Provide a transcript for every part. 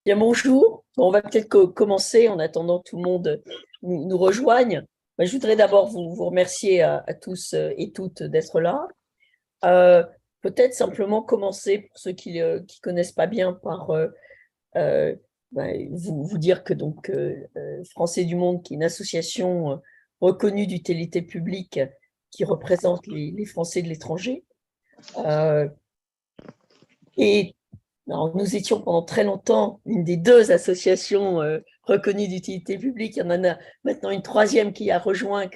Bien, bonjour. Bon, on va peut-être commencer en attendant que tout le monde nous rejoigne. Je voudrais d'abord vous remercier à tous et toutes d'être là. Euh, Peut-être simplement commencer, pour ceux qui ne connaissent pas bien, par euh, vous dire que Français du Monde, qui est une association reconnue d'utilité publique qui représente les Français de l'étranger. Euh, et Alors, nous étions pendant très longtemps une des deux associations reconnues d'utilité publique. Il y en a maintenant une troisième qui a rejoint,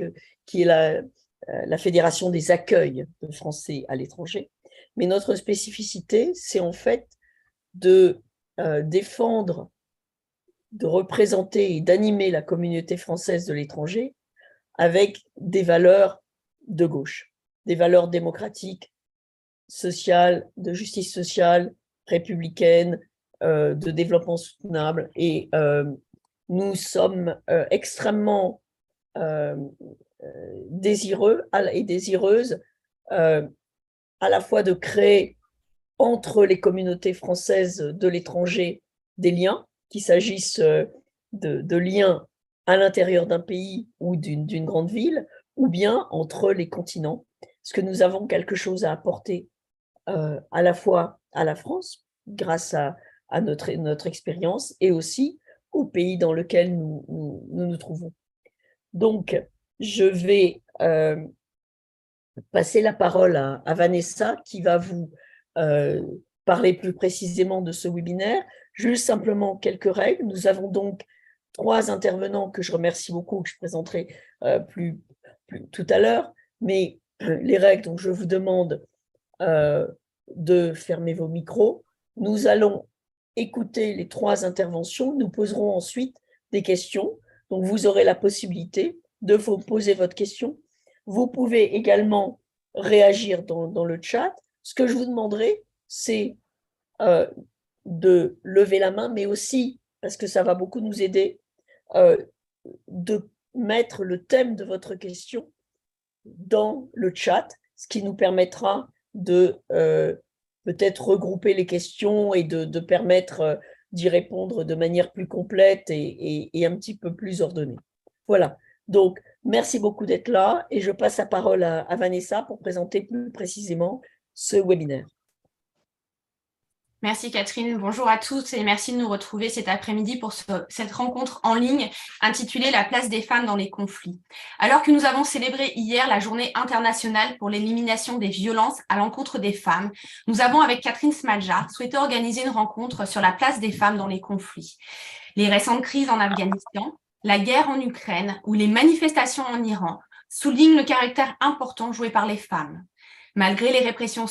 qui est la Fédération des accueils de Français à l'étranger. Mais notre spécificité, c'est en fait de défendre, de représenter et d'animer la communauté française de l'étranger avec des valeurs de gauche, des valeurs démocratiques, sociale, de justice sociale, républicaine, de développement soutenable. Et nous sommes extrêmement euh, désireux et désireuses à la fois de créer entre les communautés françaises de l'étranger des liens, qu'il s'agisse de liens à l'intérieur d'un pays ou d'une grande ville, ou bien entre les continents, parce que nous avons quelque chose à apporter à la fois à la France, grâce à notre expérience, et aussi au pays dans lequel nous trouvons. Donc, je vais passer la parole à Vanessa, qui va vous euh, parler plus précisément de ce webinaire. Juste simplement quelques règles. Nous avons donc trois intervenants que je remercie beaucoup, que je présenterai plus tout à l'heure. Mais les règles, donc je vous demande de fermer vos micros. Nous allons écouter les trois interventions. Nous poserons ensuite des questions. Donc, vous aurez la possibilité de vous poser votre question. Vous pouvez également réagir dans le chat. Ce que je vous demanderai, c'est euh, de lever la main, mais aussi, parce que ça va beaucoup nous aider, euh, de mettre le thème de votre question dans le chat, ce qui nous permettra de peut-être regrouper les questions et de permettre d'y répondre de manière plus complète et un petit peu plus ordonnée. Voilà. Donc, merci beaucoup d'être là et je passe la parole à Vanessa pour présenter plus précisément ce webinaire. Merci Catherine, bonjour à tous et merci de nous retrouver cet après-midi pour cette rencontre en ligne intitulée La place des femmes dans les conflits. Alors que nous avons célébré hier la journée internationale pour l'élimination des violences à l'encontre des femmes, nous avons avec Catherine Smadja souhaité organiser une rencontre sur la place des femmes dans les conflits. Les récentes crises en Afghanistan, la guerre en Ukraine ou les manifestations en Iran soulignent le caractère important joué par les femmes. Malgré les répressions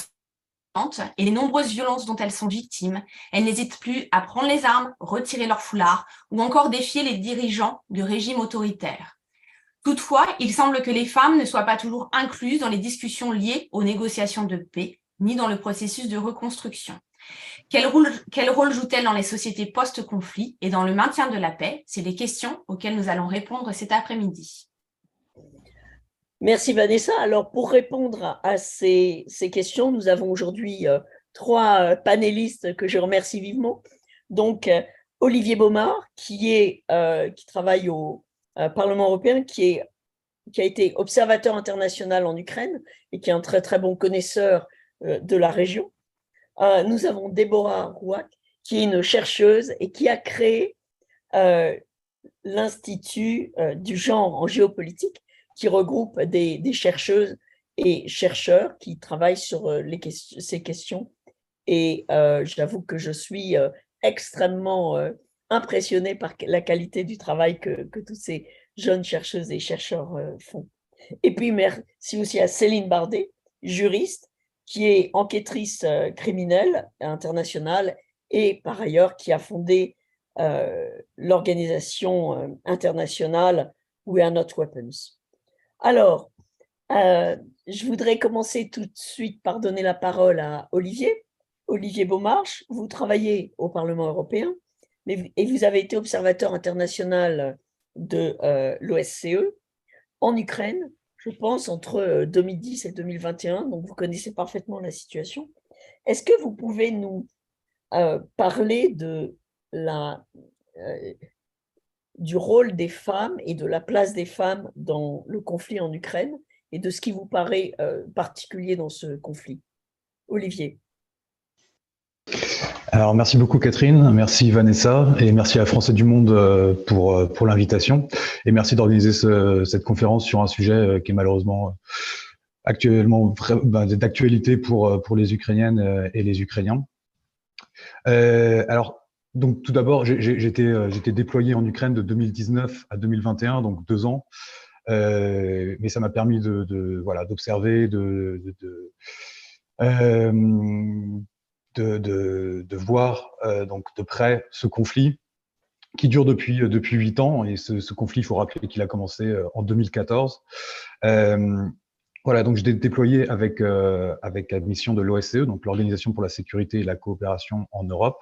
et les nombreuses violences dont elles sont victimes, elles n'hésitent plus à prendre les armes, retirer leur foulard ou encore défier les dirigeants de régimes autoritaires. Toutefois, il semble que les femmes ne soient pas toujours incluses dans les discussions liées aux négociations de paix, ni dans le processus de reconstruction. Quel rôle jouent-elles dans les sociétés post-conflit et dans le maintien de la paix? C'est les questions auxquelles nous allons répondre cet après-midi. Merci Vanessa. Alors pour répondre à ces questions, nous avons aujourd'hui trois panélistes que je remercie vivement. Donc Olivier Baumard, qui travaille au Parlement européen, qui a été observateur international en Ukraine et qui est un très très bon connaisseur de la région. Nous avons Déborah Rouac, qui est une chercheuse et qui a créé l'Institut du genre en géopolitique, qui regroupe des chercheuses et chercheurs qui travaillent sur ces questions. Et j'avoue que je suis extrêmement impressionnée par la qualité du travail que tous ces jeunes chercheuses et chercheurs font. Et puis merci aussi à Céline Bardet, juriste, qui est enquêtrice criminelle internationale et par ailleurs qui a fondé l'organisation internationale We Are Not Weapons. Alors, je voudrais commencer tout de suite par donner la parole à Olivier. Olivier Beaumarche, vous travaillez au Parlement européen et vous avez été observateur international de l'OSCE en Ukraine, je pense, entre 2010 et 2021, donc vous connaissez parfaitement la situation. Est-ce que vous pouvez nous parler du rôle des femmes et de la place des femmes dans le conflit en Ukraine et de ce qui vous paraît particulier dans ce conflit. Olivier. Alors, merci beaucoup Catherine, merci Vanessa et merci à France et du Monde pour l'invitation et merci d'organiser cette conférence sur un sujet qui est malheureusement actuellement d'actualité pour les Ukrainiennes et les Ukrainiens. Alors, donc tout d'abord, j'étais déployé en Ukraine de 2019 à 2021, donc 2 ans, mais ça m'a permis d'observer, de voir donc de près ce conflit qui dure depuis 8 ans. Et ce conflit, il faut rappeler qu'il a commencé en 2014. Voilà, donc j'étais déployé avec la mission de l'OSCE, donc l'Organisation pour la sécurité et la coopération en Europe.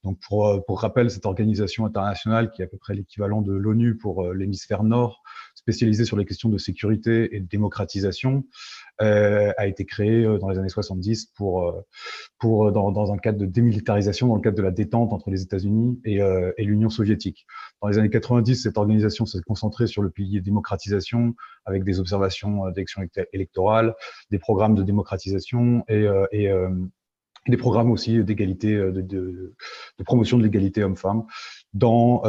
Donc pour rappel, cette organisation internationale qui est à peu près l'équivalent de l'ONU pour l'hémisphère nord, spécialisée sur les questions de sécurité et de démocratisation, a été créée dans les années 70 dans un cadre de démilitarisation, dans le cadre de la détente entre les États-Unis et l'Union soviétique. Dans les années 90, cette organisation s'est concentrée sur le pilier démocratisation, avec des observations d'élections électorales, des programmes de démocratisation et des programmes aussi d'égalité, de promotion de l'égalité homme-femme dans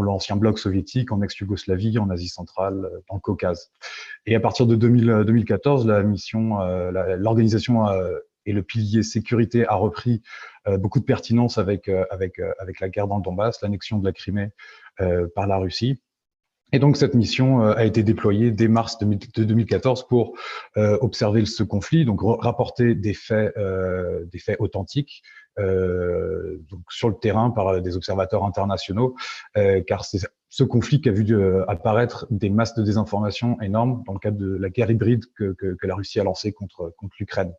l'ancien bloc soviétique, en ex-Yougoslavie, en Asie centrale, dans le Caucase. Et à partir de 2014, l'organisation et le pilier sécurité a repris beaucoup de pertinence avec la guerre dans le Donbass, l'annexion de la Crimée par la Russie. Et donc, cette mission a été déployée dès mars 2014 pour observer ce conflit, donc rapporter des faits authentiques donc sur le terrain par des observateurs internationaux, car c'est ce conflit qui a vu apparaître des masses de désinformation énormes dans le cadre de la guerre hybride que la Russie a lancée contre l'Ukraine.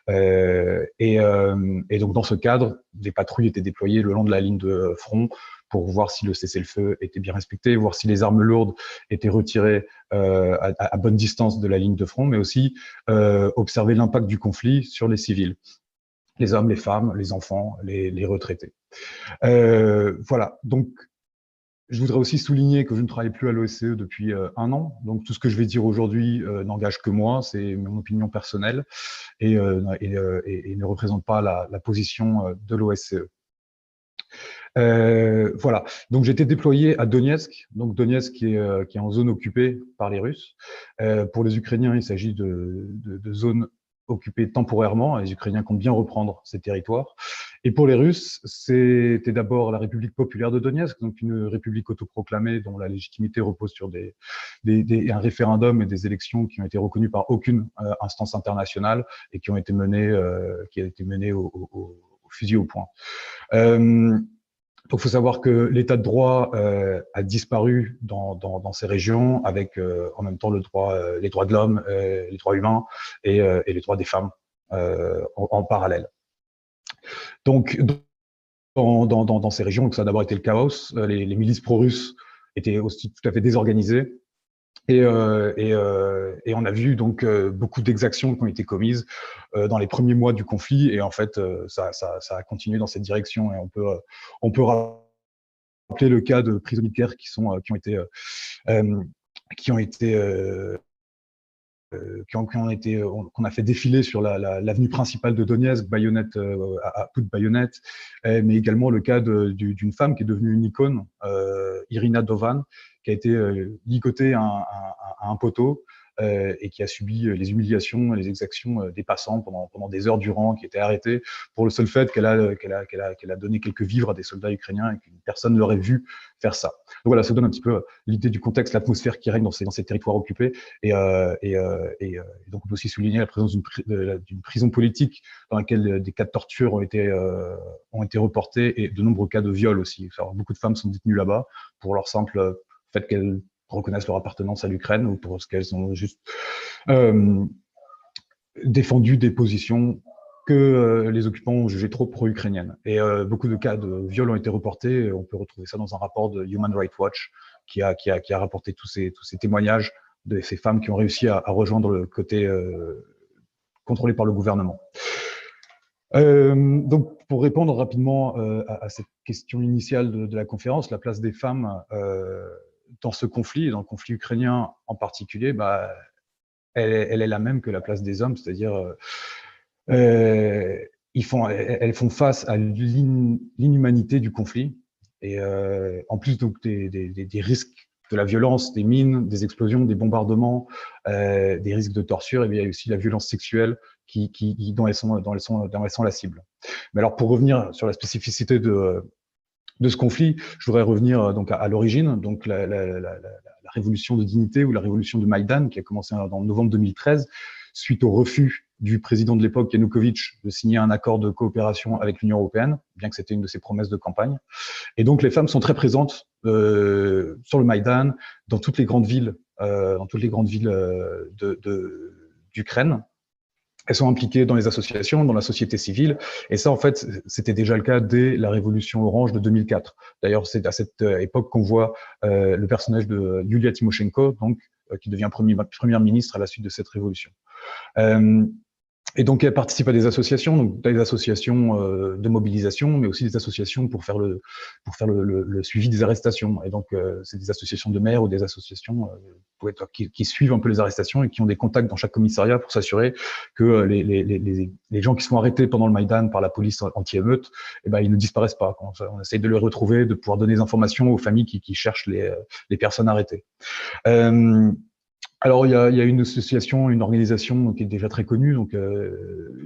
Et donc, dans ce cadre, des patrouilles étaient déployées le long de la ligne de front pour voir si le cessez-le-feu était bien respecté, voir si les armes lourdes étaient retirées à bonne distance de la ligne de front, mais aussi observer l'impact du conflit sur les civils, les hommes, les femmes, les enfants, les retraités. Voilà, donc je voudrais aussi souligner que je ne travaille plus à l'OSCE depuis 1 an, donc tout ce que je vais dire aujourd'hui n'engage que moi, c'est mon opinion personnelle et ne représente pas la position de l'OSCE. Voilà, donc j'étais déployé à Donetsk, donc Donetsk qui est en zone occupée par les Russes. Pour les Ukrainiens, il s'agit de zones occupées temporairement, et les Ukrainiens comptent bien reprendre ces territoires. Et pour les Russes, c'était d'abord la République populaire de Donetsk, donc une république autoproclamée dont la légitimité repose sur un référendum et des élections qui ont été reconnues par aucune instance internationale et qui ont été menées au fusil au poing. Donc, il faut savoir que l'état de droit a disparu dans ces régions, avec en même temps les droits de l'homme, les droits humains et les droits des femmes en parallèle. Donc, dans ces régions, ça a d'abord été le chaos. Les milices pro-russes étaient aussi tout à fait désorganisées. Et on a vu donc beaucoup d'exactions qui ont été commises dans les premiers mois du conflit, et en fait ça a continué dans cette direction. Et on peut rappeler le cas de prisonniers de guerre qu'on a fait défiler sur l'avenue principale de Donetsk, baïonnette à coup de baïonnette, mais également le cas d'une femme qui est devenue une icône, Irina Dovan, qui a été ligotée à un poteau et qui a subi les humiliations et les exactions des passants pendant des heures durant, qui était arrêtée pour le seul fait qu'elle a donné quelques vivres à des soldats ukrainiens et qu'une personne l'aurait vu faire ça. Donc voilà, ça donne un petit peu l'idée du contexte, l'atmosphère qui règne dans ces territoires occupés. Et donc on peut aussi souligner la présence d'une prison politique dans laquelle des cas de torture ont été reportés, et de nombreux cas de viol aussi. Alors, beaucoup de femmes sont détenues là-bas pour leur simple fait qu'elles reconnaissent leur appartenance à l'Ukraine, ou parce qu'elles ont juste défendu des positions que les occupants ont jugées trop pro-ukrainiennes. Et beaucoup de cas de viol ont été reportés. On peut retrouver ça dans un rapport de Human Rights Watch qui a rapporté tous ces témoignages de ces femmes qui ont réussi à rejoindre le côté contrôlé par le gouvernement. Donc, pour répondre rapidement à cette question initiale de la conférence, la place des femmes dans ce conflit, et dans le conflit ukrainien en particulier, bah, elle est la même que la place des hommes, c'est-à-dire elles font face à l'inhumanité du conflit, et en plus donc des risques de la violence, des mines, des explosions, des bombardements, des risques de torture, et bien, il y a aussi la violence sexuelle dont elles sont la cible. Mais alors, pour revenir sur la spécificité de ce conflit, je voudrais revenir donc à l'origine, donc la révolution de dignité ou la révolution de Maïdan, qui a commencé en novembre 2013, suite au refus du président de l'époque, Yanukovych, de signer un accord de coopération avec l'Union européenne, bien que c'était une de ses promesses de campagne. Et donc, les femmes sont très présentes sur le Maïdan, dans toutes les grandes villes, d'Ukraine. Elles sont impliquées dans les associations, dans la société civile. Et ça, en fait, c'était déjà le cas dès la révolution orange de 2004. D'ailleurs, c'est à cette époque qu'on voit le personnage de Yulia Tymoshenko, donc, qui devient première ministre à la suite de cette révolution. Et donc, elle participe à des associations, donc des associations de mobilisation, mais aussi des associations pour faire le suivi des arrestations. Et donc, c'est des associations de maires ou des associations qui suivent un peu les arrestations et qui ont des contacts dans chaque commissariat pour s'assurer que les gens qui sont arrêtés pendant le Maïdan par la police anti-émeute, eh ben, ils ne disparaissent pas. On essaye de les retrouver, de pouvoir donner des informations aux familles qui cherchent les personnes arrêtées. Alors, il y a une association, une organisation qui est déjà très connue, donc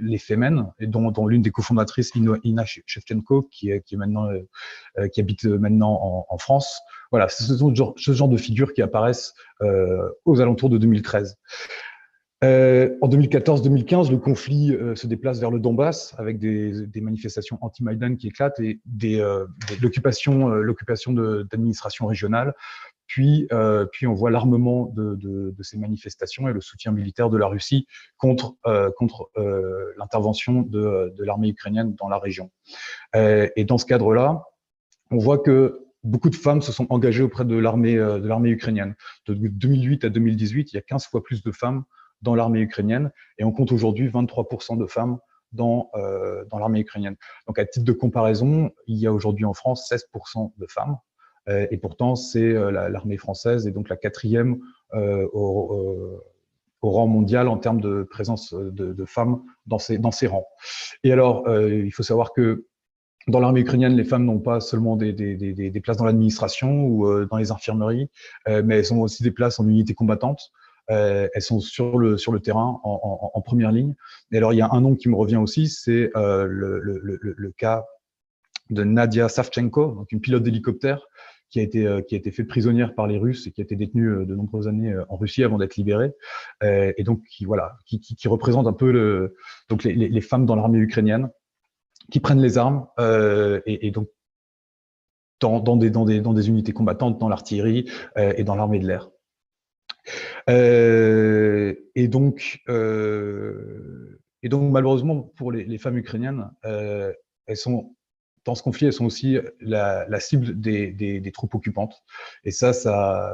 les Femen, et dont l'une des cofondatrices, Ina Shevchenko, qui habite maintenant en France. Voilà, ce genre de figures qui apparaissent aux alentours de 2013. En 2014-2015, le conflit se déplace vers le Donbass avec des manifestations anti-Maïdan qui éclatent et l'occupation d'administrations régionales. Puis on voit l'armement de ces manifestations et le soutien militaire de la Russie contre l'intervention de l'armée ukrainienne dans la région. Et dans ce cadre-là, on voit que beaucoup de femmes se sont engagées auprès de l'armée ukrainienne. De 2008 à 2018, il y a 15 fois plus de femmes dans l'armée ukrainienne et on compte aujourd'hui 23% de femmes dans l'armée ukrainienne. Donc, à titre de comparaison, il y a aujourd'hui en France 16% de femmes. Et pourtant, c'est l'armée française et donc la 4e au rang mondial en termes de présence de femmes dans ces rangs. Et alors, il faut savoir que dans l'armée ukrainienne, les femmes n'ont pas seulement des places dans l'administration ou dans les infirmeries, mais elles ont aussi des places en unités combattantes. Elles sont sur le terrain en première ligne. Et alors, il y a un nom qui me revient aussi, c'est le cas de Nadia Savchenko, donc une pilote d'hélicoptère qui a été faite prisonnière par les Russes et qui a été détenue de nombreuses années en Russie avant d'être libérée, et donc qui représente un peu donc les femmes dans l'armée ukrainienne qui prennent les armes et donc dans des unités combattantes, dans l'artillerie et dans l'armée de l'air. Et donc malheureusement pour les femmes ukrainiennes, elles sont dans ce conflit, elles sont aussi la cible des troupes occupantes. Et ça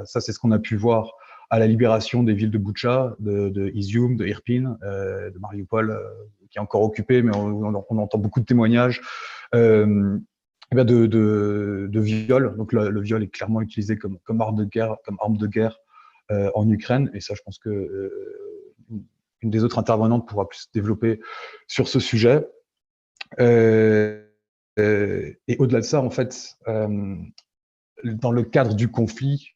c'est ce qu'on a pu voir à la libération des villes de Boutcha, de Izium, de Irpin, de Mariupol, qui est encore occupée, mais on entend beaucoup de témoignages de viol. Donc le viol est clairement utilisé comme arme de guerre en Ukraine. Et ça, je pense que une des autres intervenantes pourra plus se développer sur ce sujet. Et au-delà de ça, en fait, dans le cadre du conflit,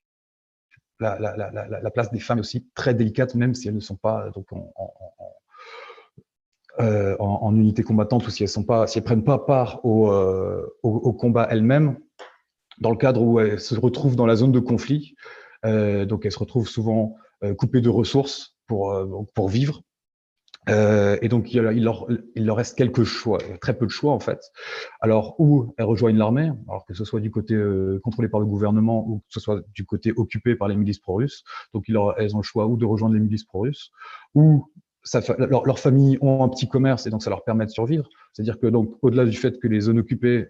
la place des femmes est aussi très délicate, même si elles ne sont pas donc en unité combattante ou si elles prennent pas part au combat elles-mêmes, dans le cadre où elles se retrouvent dans la zone de conflit. Donc elles se retrouvent souvent coupées de ressources pour vivre. Et donc, il leur reste quelques choix, très peu de choix en fait. Alors, où elles rejoignent l'armée, alors que ce soit du côté contrôlé par le gouvernement ou que ce soit du côté occupé par les milices pro-russes. Donc, elles ont le choix ou de rejoindre les milices pro-russes, ou leurs familles ont un petit commerce et donc ça leur permet de survivre. C'est-à-dire que donc, au-delà du fait que les zones occupées,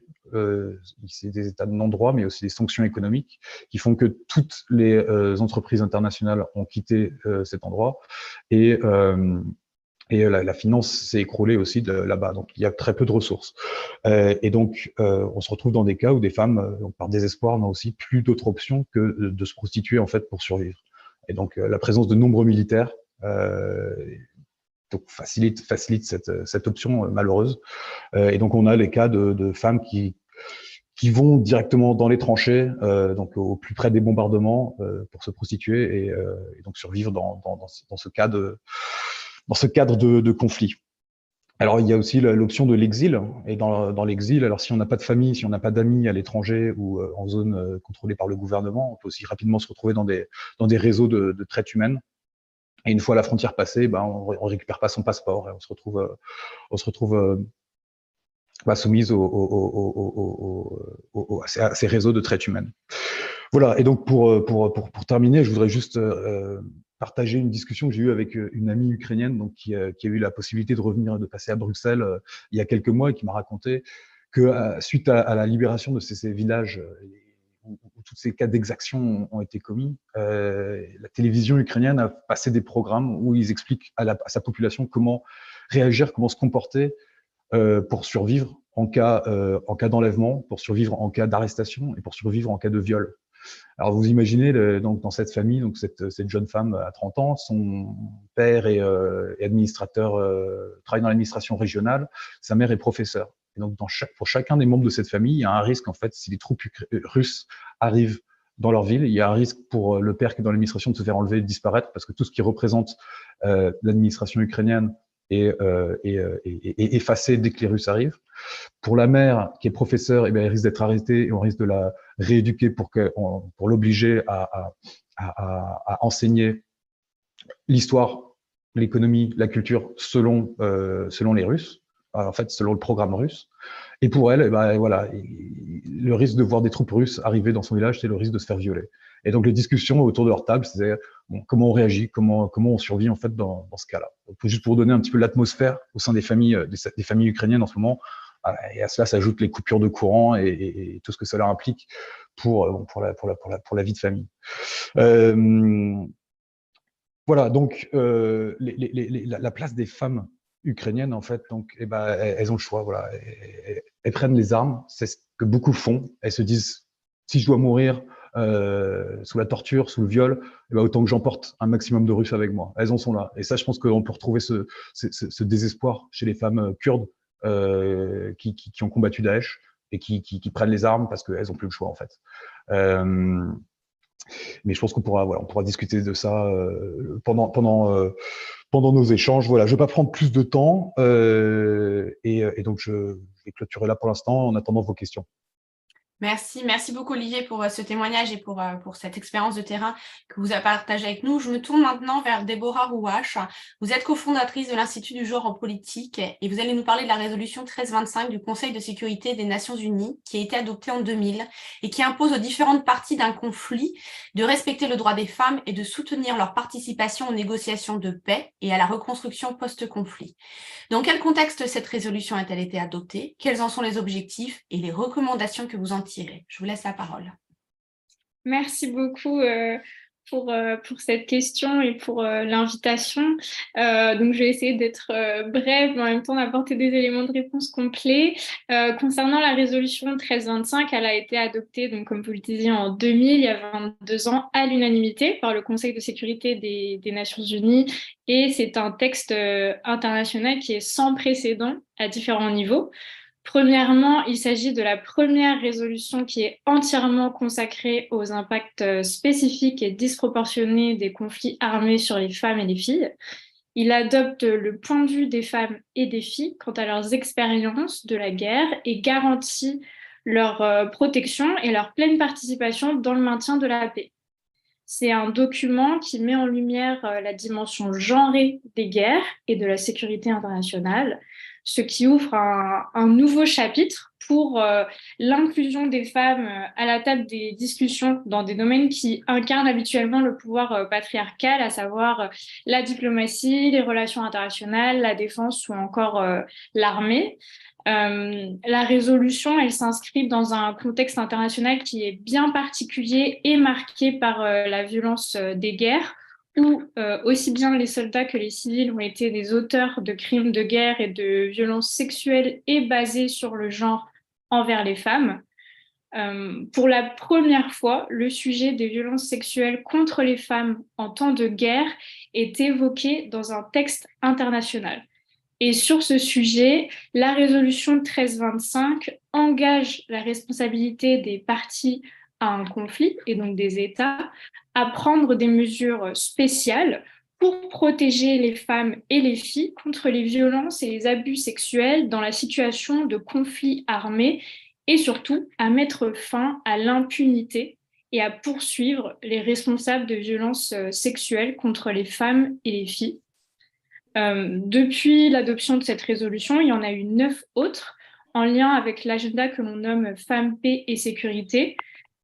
c'est des états de non-droit, mais aussi des sanctions économiques qui font que toutes les entreprises internationales ont quitté cet endroit Et la finance s'est écroulée aussi là-bas. Donc, il y a très peu de ressources. Et donc, on se retrouve dans des cas où des femmes, par désespoir, n'ont aussi plus d'autre option que de se prostituer, en fait, pour survivre. Et donc, la présence de nombreux militaires donc facilite cette option malheureuse. Et donc, on a les cas de femmes qui vont directement dans les tranchées, donc au plus près des bombardements, pour se prostituer et donc survivre dans ce cas dans ce cadre de conflit. Alors, il y a aussi l'option de l'exil. Et dans l'exil, alors si on n'a pas de famille, si on n'a pas d'amis à l'étranger ou en zone contrôlée par le gouvernement, on peut aussi rapidement se retrouver dans des réseaux de traite humaine. Et une fois la frontière passée, on récupère pas son passeport et on se retrouve soumise à ces réseaux de traite humaine. Voilà. Et donc pour terminer, je voudrais juste partager une discussion que j'ai eue avec une amie ukrainienne, donc qui a eu la possibilité de revenir, de passer à Bruxelles il y a quelques mois, et qui m'a raconté que suite à la libération de ces villages où tous ces cas d'exaction ont été commis, la télévision ukrainienne a passé des programmes où ils expliquent à sa population comment réagir, comment se comporter pour survivre en cas d'enlèvement, pour survivre en cas d'arrestation et pour survivre en cas de viol. Alors vous imaginez donc dans cette famille, donc cette jeune femme à 30 ans, son père est administrateur, travaille dans l'administration régionale, sa mère est professeure. Et donc pour chacun des membres de cette famille, il y a un risque en fait si les troupes russes arrivent dans leur ville, il y a un risque pour le père qui est dans l'administration de se faire enlever, de disparaître, parce que tout ce qui représente l'administration ukrainienne est effacé dès que les Russes arrivent. Pour la mère qui est professeure, elle risque d'être arrêtée et on risque de la rééduquer pour l'obliger à enseigner l'histoire, l'économie, la culture selon les Russes, en fait selon le programme russe. Et pour elle, voilà, le risque de voir des troupes russes arriver dans son village, c'est le risque de se faire violer. Et donc les discussions autour de leur table, c'est comment on réagit, comment on survit en fait dans ce cas-là. Donc, juste pour donner un petit peu l'atmosphère au sein des familles ukrainiennes en ce moment. Et à cela s'ajoutent les coupures de courant et tout ce que cela implique pour la vie de famille. Voilà, donc la place des femmes ukrainiennes, en fait, donc, elles ont le choix. Voilà, elles prennent les armes, c'est ce que beaucoup font. Elles se disent, si je dois mourir sous la torture, sous le viol, autant que j'emporte un maximum de Russes avec moi. Elles en sont là. Et ça, je pense qu'on peut retrouver ce désespoir chez les femmes kurdes qui ont combattu Daesh et qui prennent les armes parce qu'elles n'ont plus le choix, en fait. Mais je pense qu'on pourra discuter de ça pendant nos échanges. Voilà, je ne vais pas prendre plus de temps et donc je vais clôturer là pour l'instant en attendant vos questions. Merci beaucoup Olivier pour ce témoignage et pour cette expérience de terrain que vous avez partagée avec nous. Je me tourne maintenant vers Déborah Rouache. Vous êtes cofondatrice de l'Institut du genre en politique et vous allez nous parler de la résolution 1325 du Conseil de sécurité des Nations Unies qui a été adoptée en 2000 et qui impose aux différentes parties d'un conflit de respecter le droit des femmes et de soutenir leur participation aux négociations de paix et à la reconstruction post-conflit. Dans quel contexte cette résolution a-t-elle été adoptée? Quels en sont les objectifs et les recommandations que vous en tirez? Je vous laisse la parole. Merci beaucoup pour cette question et pour l'invitation. Donc, je vais essayer d'être brève, mais en même temps d'apporter des éléments de réponse complets. Concernant la résolution 1325, elle a été adoptée, donc, comme vous le disiez, en 2000, il y a 22 ans, à l'unanimité par le Conseil de sécurité des Nations Unies. Et c'est un texte international qui est sans précédent à différents niveaux. Premièrement, il s'agit de la première résolution qui est entièrement consacrée aux impacts spécifiques et disproportionnés des conflits armés sur les femmes et les filles. Il adopte le point de vue des femmes et des filles quant à leurs expériences de la guerre et garantit leur protection et leur pleine participation dans le maintien de la paix. C'est un document qui met en lumière la dimension genrée des guerres et de la sécurité internationale, ce qui ouvre un nouveau chapitre pour l'inclusion des femmes à la table des discussions dans des domaines qui incarnent habituellement le pouvoir patriarcal, à savoir la diplomatie, les relations internationales, la défense ou encore l'armée. La résolution, elle s'inscrit dans un contexte international qui est bien particulier et marqué par la violence des guerres, où aussi bien les soldats que les civils ont été des auteurs de crimes de guerre et de violences sexuelles et basées sur le genre envers les femmes. Pour la première fois, le sujet des violences sexuelles contre les femmes en temps de guerre est évoqué dans un texte international. Et sur ce sujet, la résolution 1325 engage la responsabilité des parties à un conflit, et donc des États, à prendre des mesures spéciales pour protéger les femmes et les filles contre les violences et les abus sexuels dans la situation de conflit armé et surtout à mettre fin à l'impunité et à poursuivre les responsables de violences sexuelles contre les femmes et les filles. Depuis l'adoption de cette résolution, il y en a eu 9 autres en lien avec l'agenda que l'on nomme Femmes, Paix et Sécurité,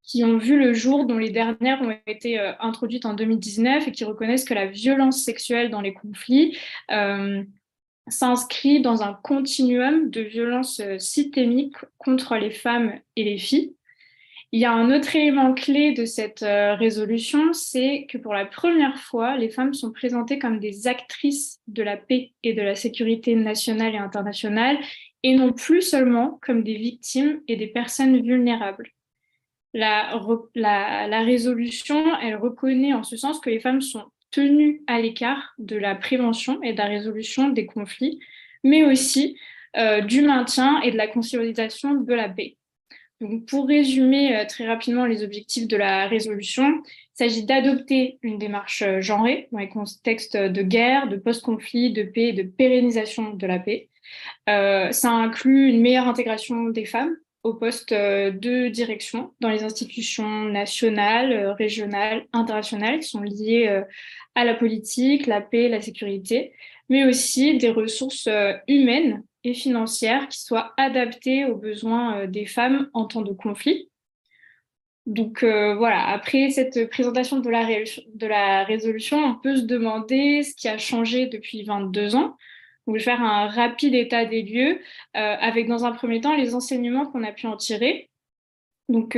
qui ont vu le jour, dont les dernières ont été introduites en 2019 et qui reconnaissent que la violence sexuelle dans les conflits s'inscrit dans un continuum de violences systémiques contre les femmes et les filles. Il y a un autre élément clé de cette résolution, c'est que pour la première fois, les femmes sont présentées comme des actrices de la paix et de la sécurité nationale et internationale, et non plus seulement comme des victimes et des personnes vulnérables. La résolution, elle reconnaît en ce sens que les femmes sont tenues à l'écart de la prévention et de la résolution des conflits, mais aussi du maintien et de la consolidation de la paix. Donc, pour résumer très rapidement les objectifs de la résolution, il s'agit d'adopter une démarche genrée dans les contextes de guerre, de post-conflit, de paix et de pérennisation de la paix. Ça inclut une meilleure intégration des femmes aux postes de direction dans les institutions nationales, régionales, internationales qui sont liées à la politique, la paix, la sécurité, mais aussi des ressources humaines et financières qui soient adaptées aux besoins des femmes en temps de conflit. Donc voilà, après cette présentation de la résolution, on peut se demander ce qui a changé depuis 22 ans. Donc, je vais faire un rapide état des lieux avec dans un premier temps les enseignements qu'on a pu en tirer. Donc,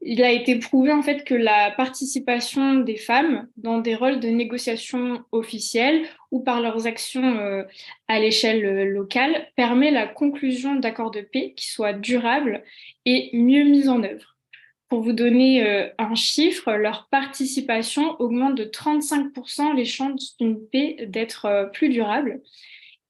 il a été prouvé en fait que la participation des femmes dans des rôles de négociation officiels ou par leurs actions à l'échelle locale permet la conclusion d'accords de paix qui soient durables et mieux mis en œuvre. Pour vous donner un chiffre, leur participation augmente de 35% les chances d'une paix d'être plus durable.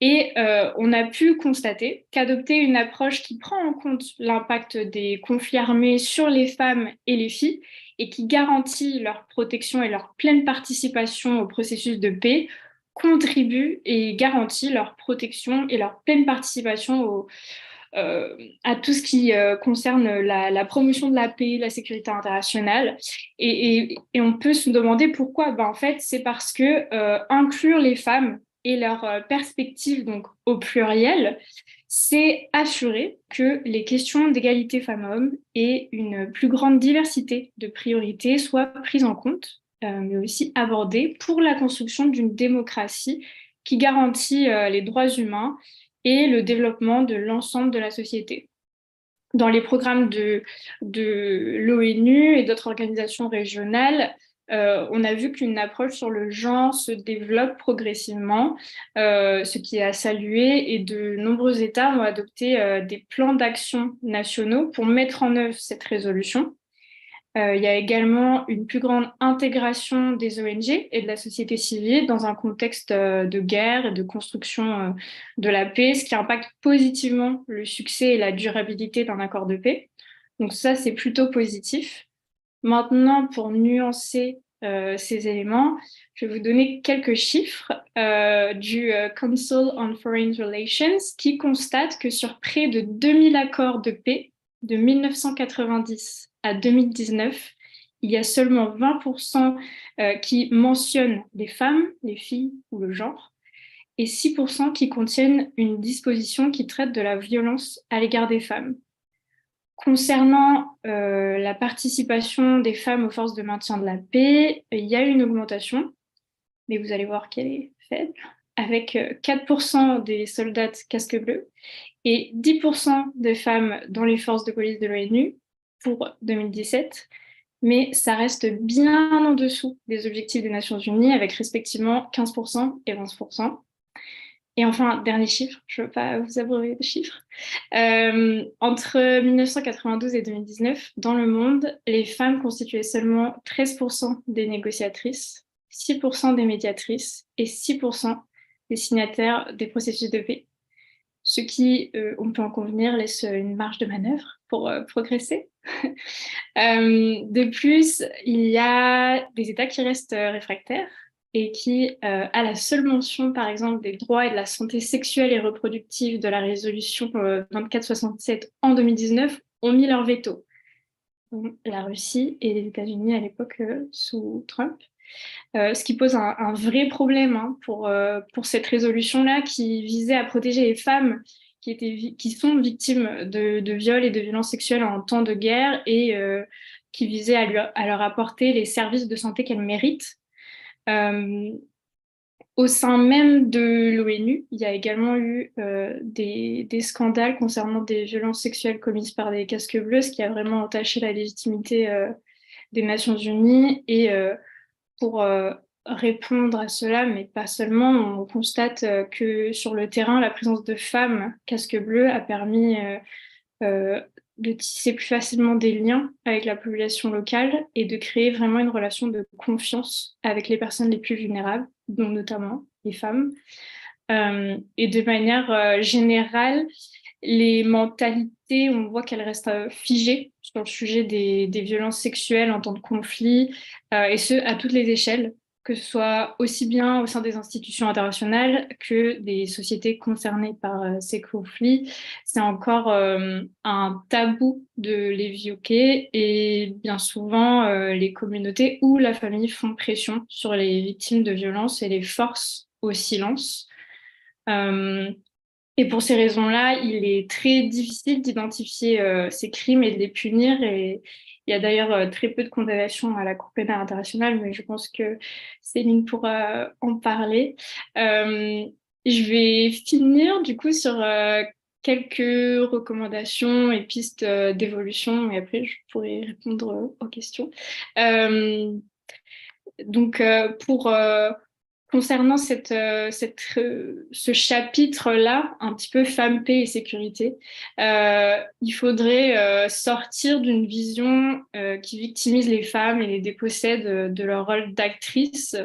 Et on a pu constater qu'adopter une approche qui prend en compte l'impact des conflits armés sur les femmes et les filles et qui garantit leur protection et leur pleine participation au processus de paix contribue et garantit leur protection et leur pleine participation à tout ce qui concerne la promotion de la paix, la sécurité internationale. Et on peut se demander pourquoi. En fait, c'est parce que inclure les femmes et leur perspective, donc au pluriel, c'est assurer que les questions d'égalité femmes-hommes et une plus grande diversité de priorités soient prises en compte, mais aussi abordées pour la construction d'une démocratie qui garantit les droits humains et le développement de l'ensemble de la société. Dans les programmes de l'ONU et d'autres organisations régionales, on a vu qu'une approche sur le genre se développe progressivement, ce qui est à saluer, et de nombreux États ont adopté des plans d'action nationaux pour mettre en œuvre cette résolution. Il y a également une plus grande intégration des ONG et de la société civile dans un contexte de guerre et de construction de la paix, ce qui impacte positivement le succès et la durabilité d'un accord de paix. Donc ça, c'est plutôt positif. Maintenant, pour nuancer ces éléments, je vais vous donner quelques chiffres du Council on Foreign Relations qui constate que sur près de 2000 accords de paix de 1990 à 2019, il y a seulement 20% qui mentionnent les femmes, les filles ou le genre, et 6% qui contiennent une disposition qui traite de la violence à l'égard des femmes. Concernant la participation des femmes aux forces de maintien de la paix, il y a une augmentation, mais vous allez voir qu'elle est faible, avec 4% des soldats casque bleu et 10% des femmes dans les forces de police de l'ONU pour 2017, mais ça reste bien en dessous des objectifs des Nations Unies, avec respectivement 15% et 20%. Et enfin, dernier chiffre, je ne veux pas vous abreuver de chiffres. Entre 1992 et 2019, dans le monde, les femmes constituaient seulement 13% des négociatrices, 6% des médiatrices et 6% des signataires des processus de paix. Ce qui, on peut en convenir, laisse une marge de manœuvre pour progresser. De plus, il y a des États qui restent réfractaires et qui, à la seule mention, par exemple, des droits et de la santé sexuelle et reproductive de la résolution 2467 en 2019, ont mis leur veto. La Russie et les États-Unis à l'époque sous Trump. Ce qui pose un vrai problème pour cette résolution-là qui visait à protéger les femmes qui sont victimes de viols et de violences sexuelles en temps de guerre et qui visait à leur apporter les services de santé qu'elles méritent. Au sein même de l'ONU, il y a également eu des scandales concernant des violences sexuelles commises par des casques bleus, ce qui a vraiment entaché la légitimité des Nations Unies. Et pour répondre à cela, mais pas seulement, on constate que sur le terrain, la présence de femmes casques bleus a permis de tisser plus facilement des liens avec la population locale et de créer vraiment une relation de confiance avec les personnes les plus vulnérables, dont notamment les femmes. Et de manière générale, les mentalités, on voit qu'elles restent figées sur le sujet des violences sexuelles en temps de conflit, et ce, à toutes les échelles, que ce soit aussi bien au sein des institutions internationales que des sociétés concernées par ces conflits. C'est encore un tabou de l'évoquer et bien souvent, les communautés ou la famille font pression sur les victimes de violences et les forcent au silence. Et pour ces raisons-là, il est très difficile d'identifier ces crimes et de les punir. Et il y a d'ailleurs très peu de condamnations à la Cour pénale internationale, mais je pense que Céline pourra en parler. Je vais finir du coup sur quelques recommandations et pistes d'évolution, et après je pourrai répondre aux questions. Donc, concernant ce chapitre-là, un petit peu femmes, paix et sécurité, il faudrait sortir d'une vision qui victimise les femmes et les dépossède de leur rôle d'actrice,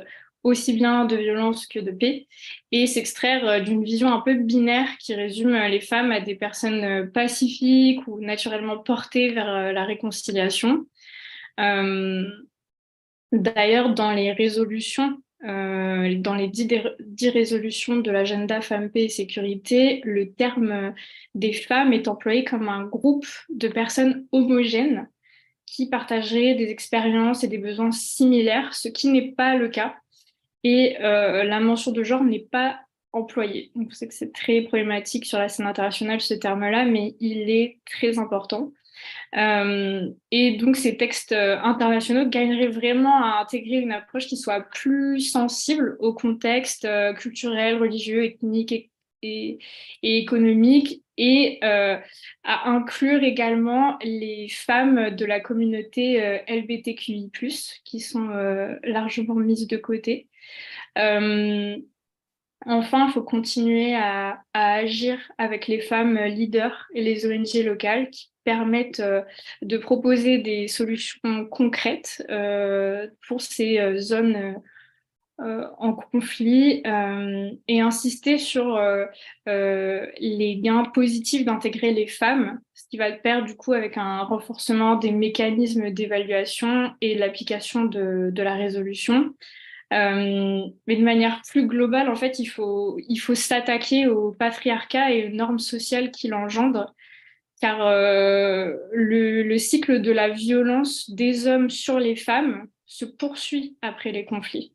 aussi bien de violence que de paix, et s'extraire d'une vision un peu binaire qui résume les femmes à des personnes pacifiques ou naturellement portées vers la réconciliation. D'ailleurs, dans les résolutions, dans les 10 résolutions de l'agenda Femmes, Paix et Sécurité, le terme des femmes est employé comme un groupe de personnes homogènes qui partageraient des expériences et des besoins similaires, ce qui n'est pas le cas. Et la mention de genre n'est pas employée. Donc, je sais que c'est très problématique sur la scène internationale, ce terme-là, mais il est très important. Et donc, ces textes internationaux gagneraient vraiment à intégrer une approche qui soit plus sensible au contexte culturel, religieux, ethnique et économique, et à inclure également les femmes de la communauté LGBTQI+, qui sont largement mises de côté. Enfin, il faut continuer à agir avec les femmes leaders et les ONG locales qui permettent de proposer des solutions concrètes pour ces zones en conflit et insister sur les gains positifs d'intégrer les femmes, ce qui va de pair du coup avec un renforcement des mécanismes d'évaluation et l'application de la résolution. Mais de manière plus globale, en fait, il faut s'attaquer au patriarcat et aux normes sociales qui l'engendrent, car le cycle de la violence des hommes sur les femmes se poursuit après les conflits.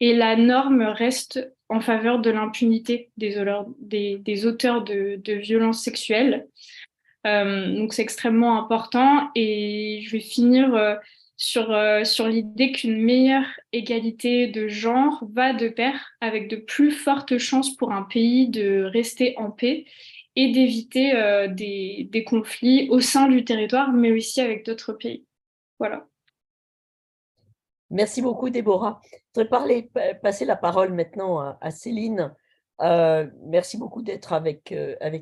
Et la norme reste en faveur de l'impunité des auteurs de violences sexuelles. Donc c'est extrêmement important. Et je vais finir sur l'idée qu'une meilleure égalité de genre va de pair avec de plus fortes chances pour un pays de rester en paix et d'éviter des conflits au sein du territoire, mais aussi avec d'autres pays. Voilà. Merci beaucoup, Déborah. Je voudrais passer la parole maintenant à Céline. Merci beaucoup d'être avec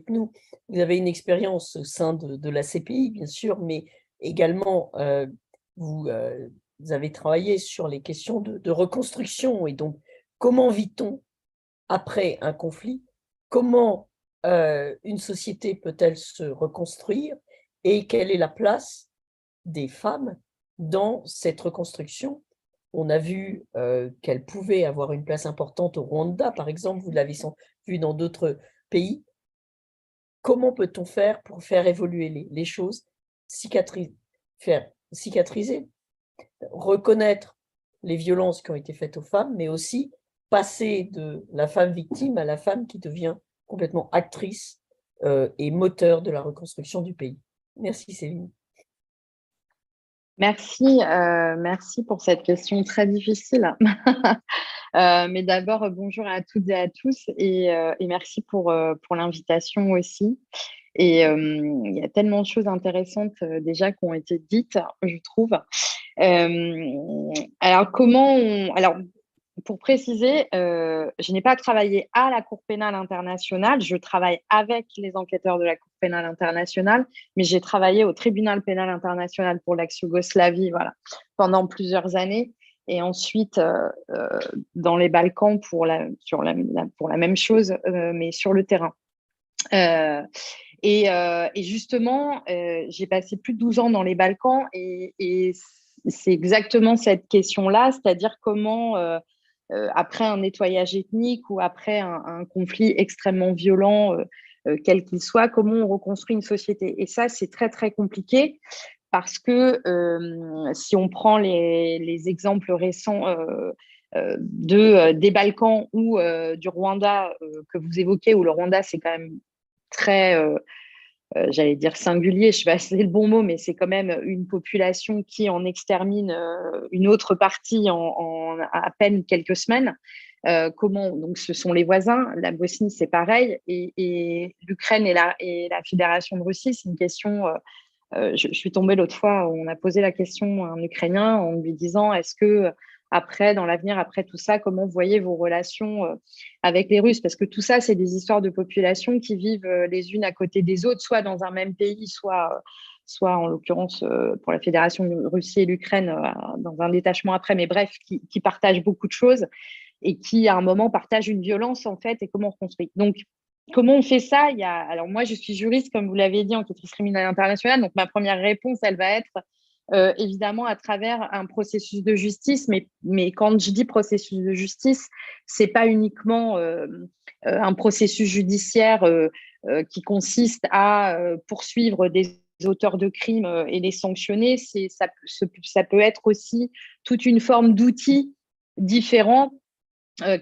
nous. Vous avez une expérience au sein de la CPI, bien sûr, mais également, vous avez travaillé sur les questions de reconstruction. Et donc, comment vit-on après un conflit? Comment une société peut-elle se reconstruire? Et quelle est la place des femmes dans cette reconstruction? On a vu qu'elles pouvaient avoir une place importante au Rwanda, par exemple, vous l'avez vu dans d'autres pays. Comment peut-on faire pour faire évoluer les choses, faire cicatriser, reconnaître les violences qui ont été faites aux femmes, mais aussi passer de la femme victime à la femme qui devient complètement actrice et moteur de la reconstruction du pays? Merci Céline. Merci pour cette question très difficile. Mais d'abord, bonjour à toutes et à tous et merci pour l'invitation aussi. Et il y a tellement de choses intéressantes déjà qui ont été dites, je trouve. Alors, pour préciser, je n'ai pas travaillé à la Cour pénale internationale, je travaille avec les enquêteurs de la Cour pénale internationale, mais j'ai travaillé au Tribunal pénal international pour l'ex-Yougoslavie, voilà, pendant plusieurs années. Et ensuite, dans les Balkans pour la même chose, mais sur le terrain. Et justement, j'ai passé plus de 12 ans dans les Balkans et c'est exactement cette question-là, c'est-à-dire comment, après un nettoyage ethnique ou après un conflit extrêmement violent, quel qu'il soit, comment on reconstruit une société. Et ça, c'est très, très compliqué parce que si on prend les exemples récents des Balkans ou du Rwanda que vous évoquez, où le Rwanda, c'est quand même très, j'allais dire singulier, je ne sais pas si c'est le bon mot, mais c'est quand même une population qui en extermine une autre partie en à peine quelques semaines. Donc ce sont les voisins, la Bosnie c'est pareil, et l'Ukraine et la Fédération de Russie, c'est une question. Je suis tombée l'autre fois, on a posé la question à un Ukrainien en lui disant est-ce que dans l'avenir, après tout ça, comment vous voyez vos relations avec les Russes? Parce que tout ça, c'est des histoires de populations qui vivent les unes à côté des autres, soit dans un même pays, soit en l'occurrence pour la Fédération de Russie et l'Ukraine, dans un détachement après, mais bref, qui partagent beaucoup de choses et qui, à un moment, partagent une violence, en fait, et comment on reconstruit. Donc, comment on fait ça? Alors, moi, je suis juriste, comme vous l'avez dit, enquêtrice criminelle internationale, donc ma première réponse, elle va être évidemment à travers un processus de justice, mais quand je dis processus de justice, c'est pas uniquement un processus judiciaire qui consiste à poursuivre des auteurs de crimes et les sanctionner. Ça peut être aussi toute une forme d'outils différents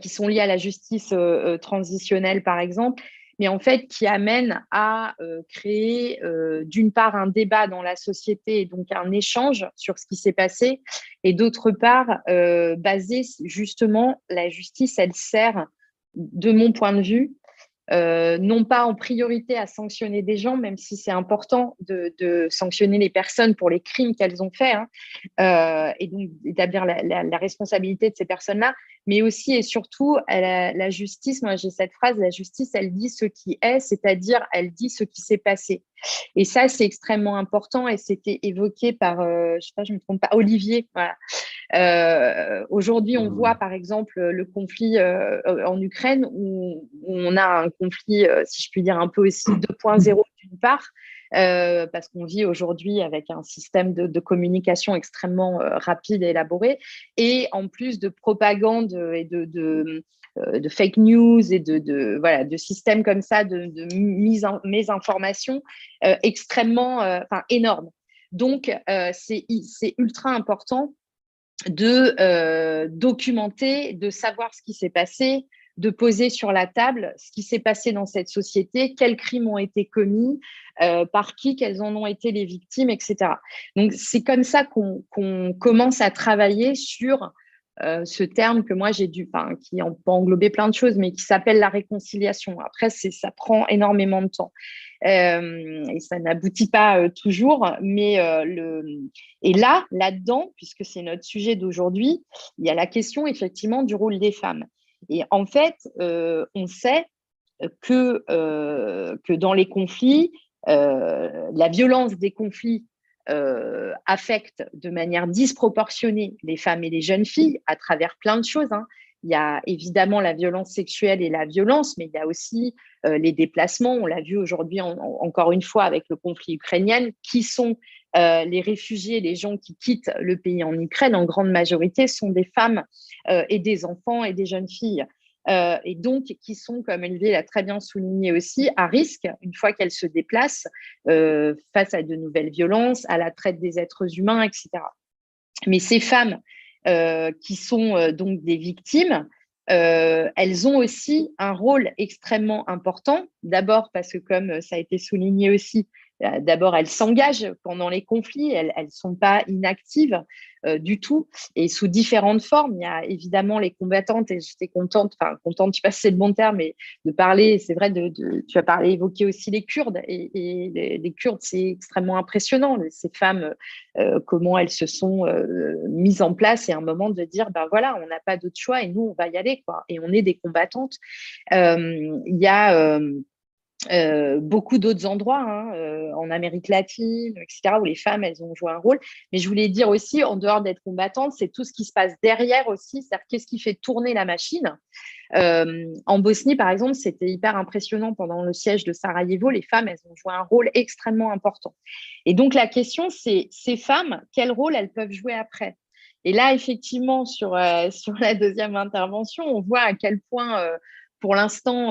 qui sont liés à la justice transitionnelle, par exemple, mais en fait qui amènent à créer d'une part un débat dans la société et donc un échange sur ce qui s'est passé, et d'autre part basé justement, la justice, elle sert, de mon point de vue, non pas en priorité à sanctionner des gens, même si c'est important de sanctionner les personnes pour les crimes qu'elles ont faits, et donc d'établir la responsabilité de ces personnes-là, mais aussi et surtout la justice. Moi, j'ai cette phrase, la justice, elle dit ce qui est, c'est-à-dire elle dit ce qui s'est passé. Et ça, c'est extrêmement important et c'était évoqué par, je ne sais pas, je ne me trompe pas, Olivier. Voilà. Aujourd'hui, on voit par exemple le conflit en Ukraine où on a un conflit, si je puis dire, un peu aussi 2.0 d'une part, parce qu'on vit aujourd'hui avec un système de communication extrêmement rapide et élaboré, et en plus de propagande et de fake news et de systèmes comme ça de mésinformation extrêmement énormes. Donc, c'est ultra important de documenter, de savoir ce qui s'est passé, de poser sur la table ce qui s'est passé dans cette société, quels crimes ont été commis, par qui, quelles en ont été les victimes, etc. Donc, c'est comme ça qu'on commence à travailler sur ce terme que moi qui peut englober plein de choses, mais qui s'appelle la réconciliation. Après, ça prend énormément de temps. et ça n'aboutit pas toujours. Mais et là-dedans, puisque c'est notre sujet d'aujourd'hui, il y a la question effectivement du rôle des femmes. Et en fait, on sait que dans les conflits, la violence des conflits affecte de manière disproportionnée les femmes et les jeunes filles à travers plein de choses, hein. Il y a évidemment la violence sexuelle et la violence, mais il y a aussi les déplacements. On l'a vu aujourd'hui encore une fois avec le conflit ukrainien, qui sont les réfugiés, les gens qui quittent le pays en Ukraine, en grande majorité, sont des femmes et des enfants et des jeunes filles. Et donc qui sont, comme Olivier l'a très bien souligné aussi, à risque, une fois qu'elles se déplacent, face à de nouvelles violences, à la traite des êtres humains, etc. Mais ces femmes qui sont donc des victimes, elles ont aussi un rôle extrêmement important. D'abord parce que, comme ça a été souligné aussi, d'abord elles s'engagent pendant les conflits, elles ne sont pas inactives du tout, et sous différentes formes. Il y a évidemment les combattantes, et j'étais contente, je ne sais pas si c'est le bon terme, mais de parler, c'est vrai, tu as parlé, évoqué aussi les Kurdes, et les Kurdes, c'est extrêmement impressionnant, ces femmes, comment elles se sont mises en place, et à un moment de dire, ben voilà, on n'a pas d'autre choix, et nous, on va y aller, quoi, et on est des combattantes. Il y a beaucoup d'autres endroits, hein, en Amérique latine, etc., où les femmes, elles ont joué un rôle. Mais je voulais dire aussi, en dehors d'être combattantes, c'est tout ce qui se passe derrière aussi, c'est-à-dire qu'est-ce qui fait tourner la machine. En Bosnie, par exemple, c'était hyper impressionnant pendant le siège de Sarajevo, les femmes, elles ont joué un rôle extrêmement important. Et donc, la question, c'est ces femmes, quel rôle elles peuvent jouer après? Et là, effectivement, sur la deuxième intervention, on voit à quel point pour l'instant,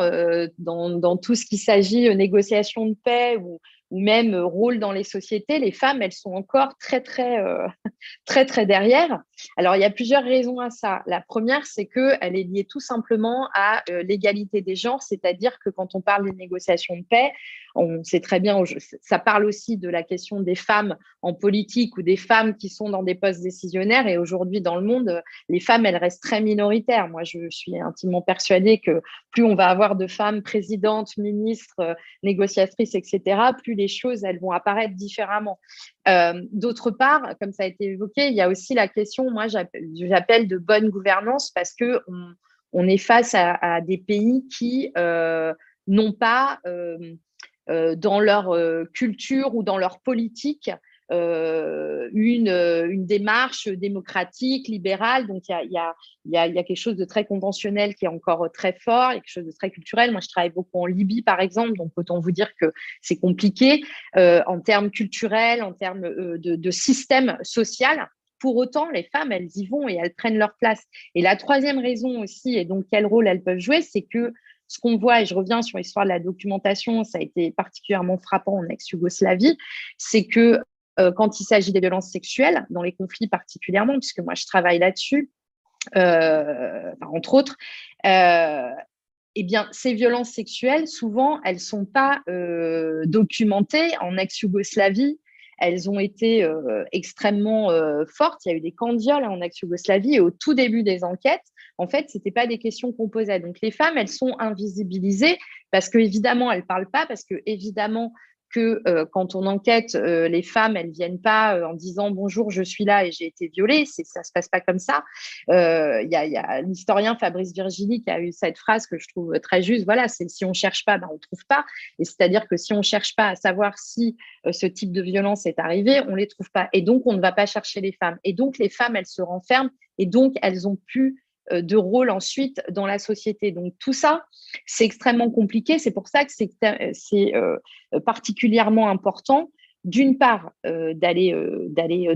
dans tout ce qui s'agit négociation de paix ou même rôle dans les sociétés, les femmes, elles sont encore très, très derrière. Alors, il y a plusieurs raisons à ça. La première, c'est qu'elle est liée tout simplement à l'égalité des genres, c'est-à-dire que quand on parle des négociations de paix, on sait très bien, ça parle aussi de la question des femmes en politique ou des femmes qui sont dans des postes décisionnaires. Et aujourd'hui, dans le monde, les femmes, elles restent très minoritaires. Moi, je suis intimement persuadée que plus on va avoir de femmes présidentes, ministres, négociatrices, etc., plus les choses, elles vont apparaître différemment. D'autre part, comme ça a été évoqué, il y a aussi la question, moi, j'appelle de bonne gouvernance, parce qu'on est face à des pays qui n'ont pas, dans leur culture ou dans leur politique, une démarche démocratique, libérale. Donc, il y a quelque chose de très conventionnel qui est encore très fort, il y a quelque chose de très culturel. Moi, je travaille beaucoup en Libye, par exemple, donc autant vous dire que c'est compliqué en termes culturels, en termes de système social. Pour autant, les femmes, elles y vont et elles prennent leur place. Et la troisième raison aussi, et donc quel rôle elles peuvent jouer, c'est que ce qu'on voit, et je reviens sur l'histoire de la documentation, ça a été particulièrement frappant en ex-Yougoslavie, c'est que quand il s'agit des violences sexuelles, dans les conflits particulièrement, puisque moi je travaille là-dessus, entre autres, eh bien, ces violences sexuelles, souvent, elles ne sont pas documentées en ex-Yougoslavie. Elles ont été extrêmement fortes. Il y a eu des camps de viol en ex-Yougoslavie, et au tout début des enquêtes, en fait, ce n'était pas des questions qu'on posait. Donc, les femmes, elles sont invisibilisées parce qu'évidemment, elles ne parlent pas, parce qu'évidemment, que quand on enquête, les femmes, elles ne viennent pas en disant « Bonjour, je suis là et j'ai été violée ». Ça ne se passe pas comme ça. Il y a l'historien Fabrice Virgili qui a eu cette phrase que je trouve très juste. Voilà, c'est si on ne cherche pas, ben, on ne trouve pas. Et c'est-à-dire que si on ne cherche pas à savoir si ce type de violence est arrivé, on ne les trouve pas. Et donc, on ne va pas chercher les femmes. Et donc, les femmes, elles se renferment et donc, elles ont plus de rôle ensuite dans la société. Donc tout ça, c'est extrêmement compliqué. C'est pour ça que c'est particulièrement important, d'une part, d'aller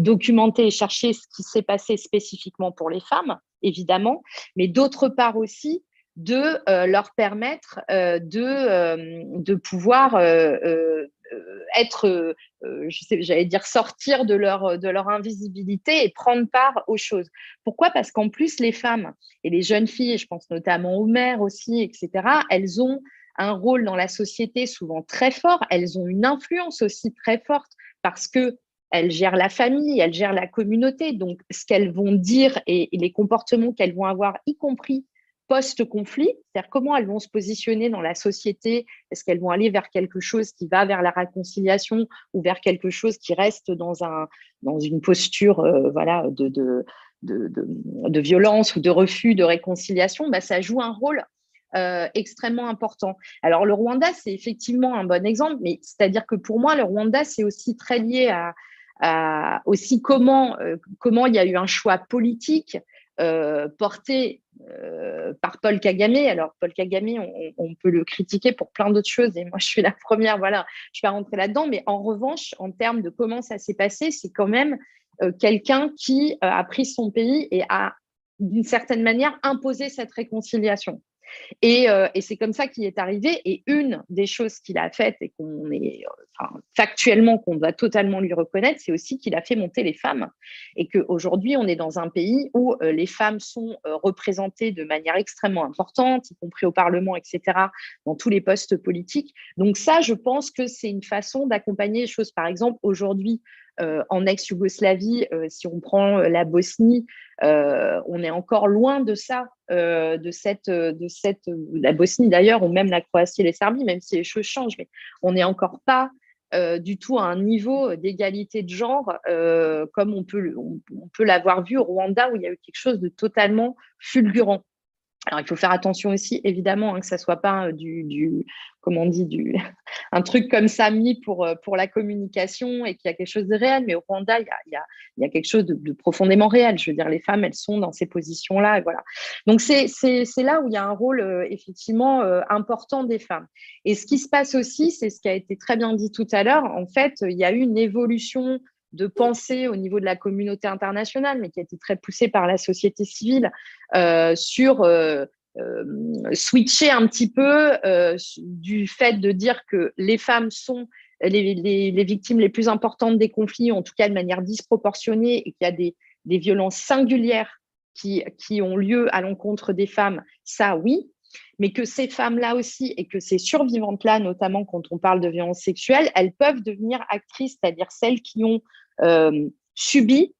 documenter et chercher ce qui s'est passé spécifiquement pour les femmes, évidemment, mais d'autre part aussi de leur permettre de pouvoir être, j'allais dire, sortir de leur invisibilité et prendre part aux choses. Pourquoi ? Parce qu'en plus, les femmes et les jeunes filles, et je pense notamment aux mères aussi, etc., elles ont un rôle dans la société souvent très fort, elles ont une influence aussi très forte parce qu'elles gèrent la famille, elles gèrent la communauté, donc ce qu'elles vont dire et les comportements qu'elles vont avoir, y compris post-conflit, c'est-à-dire comment elles vont se positionner dans la société. Est-ce qu'elles vont aller vers quelque chose qui va vers la réconciliation ou vers quelque chose qui reste dans une posture voilà, de violence ou de refus de réconciliation? Ça joue un rôle extrêmement important. Alors, le Rwanda, c'est effectivement un bon exemple, mais c'est-à-dire que pour moi, le Rwanda, c'est aussi très lié à aussi comment il y a eu un choix politique porté par Paul Kagame. Alors, Paul Kagame, on peut le critiquer pour plein d'autres choses, et moi, je suis la première, voilà, je ne vais pas rentrer là-dedans, mais en revanche, en termes de comment ça s'est passé, c'est quand même quelqu'un qui a pris son pays et a, d'une certaine manière, imposé cette réconciliation. Et c'est comme ça qu'il est arrivé. Et une des choses qu'il a faites et factuellement qu'on doit totalement lui reconnaître, c'est aussi qu'il a fait monter les femmes. Et qu'aujourd'hui, on est dans un pays où les femmes sont représentées de manière extrêmement importante, y compris au Parlement, etc., dans tous les postes politiques. Donc ça, je pense que c'est une façon d'accompagner les choses. Par exemple, aujourd'hui, en ex-Yougoslavie, si on prend la Bosnie, on est encore loin de ça, la Bosnie d'ailleurs, ou même la Croatie et les Serbies, même si les choses changent, mais on n'est encore pas du tout à un niveau d'égalité de genre comme on peut l'avoir vu au Rwanda, où il y a eu quelque chose de totalement fulgurant. Alors, il faut faire attention aussi, évidemment, que ça ne soit pas comment on dit, un truc comme ça mis pour la communication et qu'il y a quelque chose de réel. Mais au Rwanda, il y a quelque chose de profondément réel. Je veux dire, les femmes, elles sont dans ces positions-là. Et voilà. Donc, c'est là où il y a un rôle, effectivement, important des femmes. Et ce qui se passe aussi, c'est ce qui a été très bien dit tout à l'heure. En fait, il y a eu une évolution de pensée au niveau de la communauté internationale, mais qui a été très poussée par la société civile, sur switcher un petit peu du fait de dire que les femmes sont les victimes les plus importantes des conflits, en tout cas de manière disproportionnée, et qu'il y a des violences singulières qui ont lieu à l'encontre des femmes, ça oui, mais que ces femmes-là aussi, et que ces survivantes-là, notamment quand on parle de violences sexuelles, elles peuvent devenir actrices, c'est-à-dire celles qui ont subi,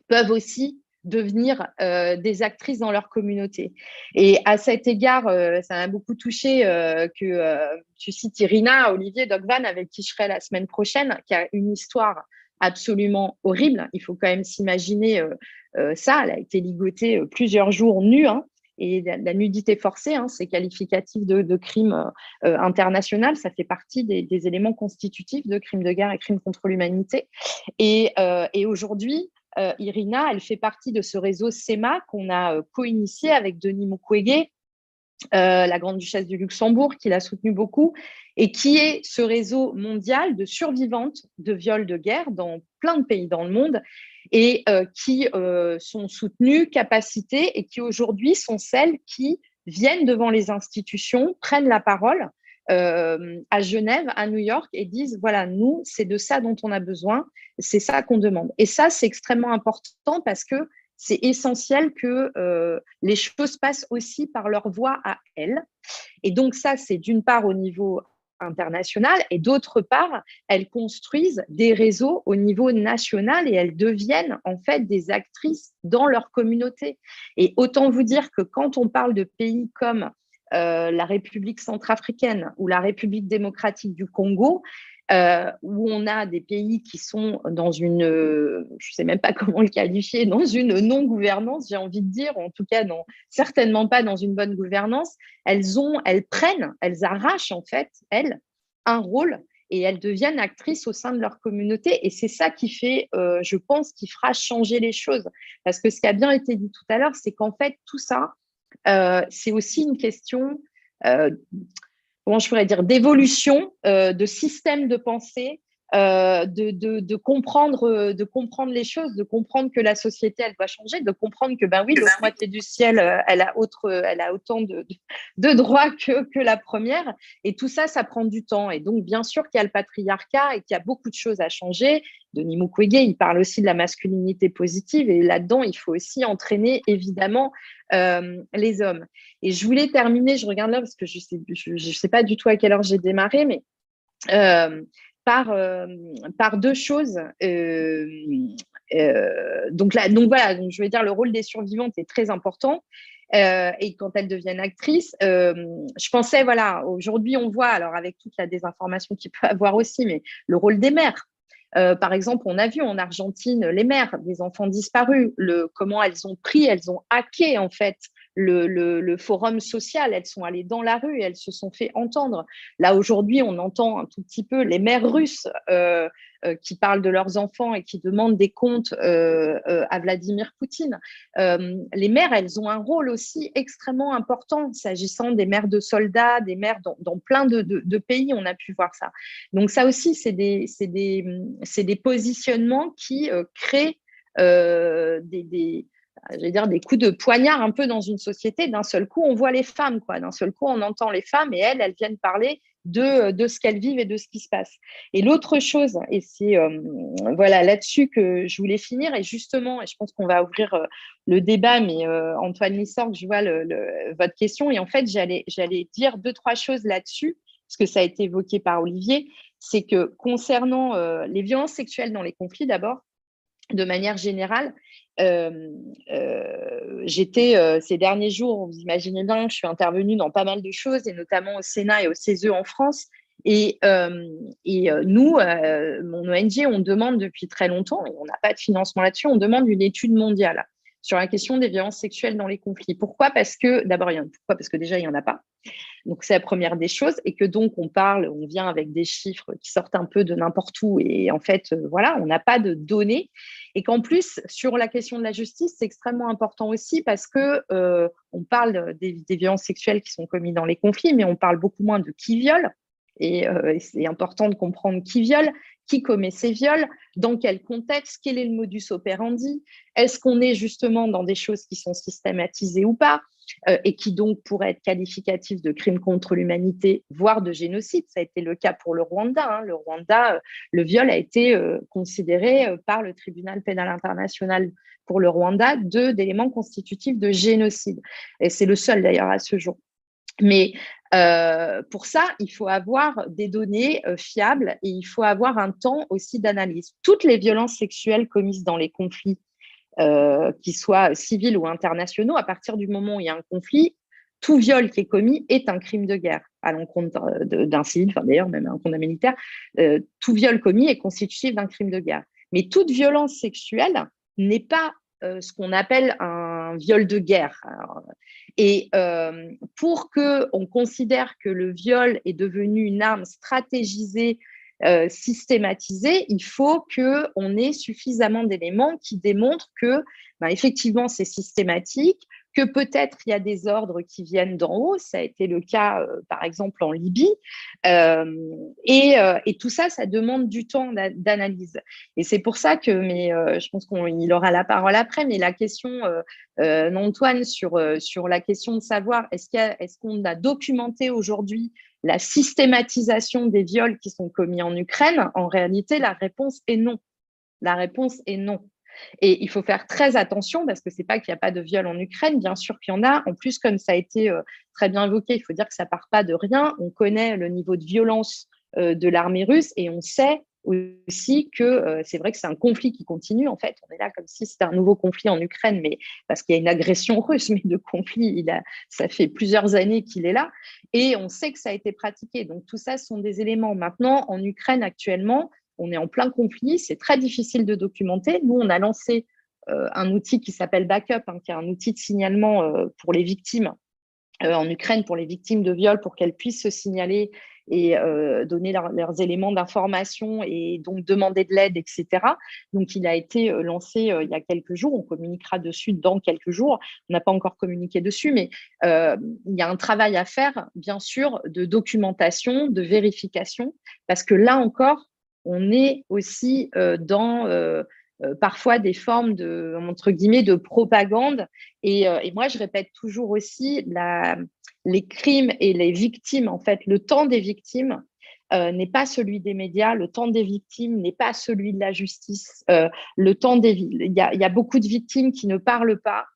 peuvent aussi devenir des actrices dans leur communauté. Et à cet égard, ça m'a beaucoup touché que tu cites Irina Olivier Dogvan, avec qui je serai la semaine prochaine, qui a une histoire absolument horrible. Il faut quand même s'imaginer ça. Elle a été ligotée plusieurs jours nue, hein, et la nudité forcée, hein, c'est qualificatif de crime international. Ça fait partie des éléments constitutifs de crimes de guerre et crimes contre l'humanité. Et aujourd'hui, Irina, elle fait partie de ce réseau SEMA qu'on a co-initié avec Denis Mukwege, la grande-duchesse du Luxembourg, qui l'a soutenu beaucoup, et qui est ce réseau mondial de survivantes de viols de guerre dans plein de pays dans le monde, et qui sont soutenues, capacitées, et qui aujourd'hui sont celles qui viennent devant les institutions, prennent la parole à Genève, à New York, et disent, voilà, nous, c'est de ça dont on a besoin, c'est ça qu'on demande. Et ça, c'est extrêmement important parce que c'est essentiel que les choses passent aussi par leur voix à elles. Et donc ça, c'est d'une part au niveau international, et d'autre part, elles construisent des réseaux au niveau national et elles deviennent en fait des actrices dans leur communauté. Et autant vous dire que quand on parle de pays comme la République centrafricaine ou la République démocratique du Congo, où on a des pays qui sont dans une, je ne sais même pas comment le qualifier, dans une non-gouvernance, j'ai envie de dire, ou en tout cas certainement pas dans une bonne gouvernance, elles arrachent en fait, elles, un rôle, et elles deviennent actrices au sein de leur communauté. Et c'est ça qui fait, je pense, qui fera changer les choses. Parce que ce qui a bien été dit tout à l'heure, c'est qu'en fait, tout ça, c'est aussi une question comment je pourrais dire, d'évolution, de système de pensée, de comprendre les choses, de comprendre que la société, elle doit changer, de comprendre que, ben oui, l'autre moitié du ciel, elle a autant de droits que la première. Et tout ça, ça prend du temps. Et donc, bien sûr qu'il y a le patriarcat et qu'il y a beaucoup de choses à changer. Denis Mukwege, il parle aussi de la masculinité positive. Et là-dedans, il faut aussi entraîner, évidemment, les hommes. Et je voulais terminer, je regarde là parce que je sais pas du tout à quelle heure j'ai démarré, mais par deux choses. Donc voilà, je vais dire le rôle des survivantes est très important. et quand elles deviennent actrices. Je pensais, voilà, aujourd'hui, on voit, alors avec toute la désinformation qu'il peut avoir aussi, mais le rôle des mères. Par exemple, on a vu en Argentine les mères des enfants disparus, comment elles ont hacké en fait le forum social, elles sont allées dans la rue et elles se sont fait entendre. Là, aujourd'hui, on entend un tout petit peu les mères russes qui parlent de leurs enfants et qui demandent des comptes à Vladimir Poutine. Les mères, elles ont un rôle aussi extrêmement important s'agissant des mères de soldats, des mères dans plein de pays, on a pu voir ça. Donc ça aussi, c'est des positionnements qui créent des coups de poignard un peu dans une société. D'un seul coup, on voit les femmes, quoi. D'un seul coup, on entend les femmes et elles viennent parler de ce qu'elles vivent et de ce qui se passe. Et l'autre chose, et c'est voilà là-dessus que je voulais finir, et justement, et je pense qu'on va ouvrir le débat, mais Antoine Lissorg, je vois votre question, et en fait, j'allais dire 2-3 choses là-dessus, parce que ça a été évoqué par Olivier, c'est que concernant les violences sexuelles dans les conflits, d'abord, de manière générale, j'étais ces derniers jours, vous imaginez bien que je suis intervenue dans pas mal de choses, et notamment au Sénat et au CESE en France. Et nous, mon ONG, on demande depuis très longtemps, et on n'a pas de financement là-dessus, on demande une étude mondiale sur la question des violences sexuelles dans les conflits. Pourquoi ? Parce que, d'abord, parce que déjà, il n'y en a pas. Donc, c'est la première des choses, et que donc, on vient avec des chiffres qui sortent un peu de n'importe où, et en fait, voilà, on n'a pas de données, et qu'en plus, sur la question de la justice, c'est extrêmement important aussi parce que on parle des violences sexuelles qui sont commises dans les conflits, mais on parle beaucoup moins de qui viole, et c'est important de comprendre qui viole, qui commet ces viols, dans quel contexte, quel est le modus operandi, est-ce qu'on est justement dans des choses qui sont systématisées ou pas, et qui donc pourraient être qualificatifs de crimes contre l'humanité, voire de génocide. Ça a été le cas pour le Rwanda. Le Rwanda, le viol a été considéré par le tribunal pénal international pour le Rwanda d'éléments constitutifs de génocide. Et c'est le seul d'ailleurs à ce jour. Mais pour ça, il faut avoir des données fiables, et il faut avoir un temps aussi d'analyse. Toutes les violences sexuelles commises dans les conflits, qu'ils soient civils ou internationaux, à partir du moment où il y a un conflit, tout viol qui est commis est un crime de guerre à l'encontre d'un civil, enfin d'ailleurs même à l'encontre d'un militaire. Tout viol commis est constitutif d'un crime de guerre. Mais toute violence sexuelle n'est pas ce qu'on appelle un viol de guerre. Et pour qu'on considère que le viol est devenu une arme stratégisée, systématisée, il faut qu'on ait suffisamment d'éléments qui démontrent que, effectivement, c'est systématique, que peut-être il y a des ordres qui viennent d'en haut. Ça a été le cas, par exemple, en Libye. Et tout ça, ça demande du temps d'analyse. Et c'est pour ça que, mais je pense qu'il aura la parole après, mais la question d'Antoine sur la question de savoir est-ce qu'on a documenté aujourd'hui la systématisation des viols qui sont commis en Ukraine, en réalité, la réponse est non. La réponse est non. Et il faut faire très attention parce que ce n'est pas qu'il n'y a pas de viol en Ukraine, bien sûr qu'il y en a. En plus, comme ça a été très bien évoqué, il faut dire que ça ne part pas de rien. On connaît le niveau de violence de l'armée russe, et on sait aussi que c'est vrai que c'est un conflit qui continue. En fait, on est là comme si c'était un nouveau conflit en Ukraine, mais parce qu'il y a une agression russe, mais de conflit, ça fait plusieurs années qu'il est là, et on sait que ça a été pratiqué. Donc tout ça, ce sont des éléments. Maintenant, en Ukraine actuellement, on est en plein conflit, c'est très difficile de documenter. Nous, on a lancé un outil qui s'appelle Backup, qui est un outil de signalement pour les victimes en Ukraine, pour les victimes de viol, pour qu'elles puissent se signaler et donner leurs éléments d'information et donc demander de l'aide, etc. Donc, il a été lancé il y a quelques jours. On communiquera dessus dans quelques jours. On n'a pas encore communiqué dessus, mais il y a un travail à faire, bien sûr, de documentation, de vérification, parce que là encore, on est aussi dans parfois des formes entre guillemets, de propagande. Et moi, je répète toujours aussi, les crimes et les victimes, en fait, le temps des victimes n'est pas celui des médias, le temps des victimes n'est pas celui de la justice. Il y a beaucoup de victimes qui ne parlent pas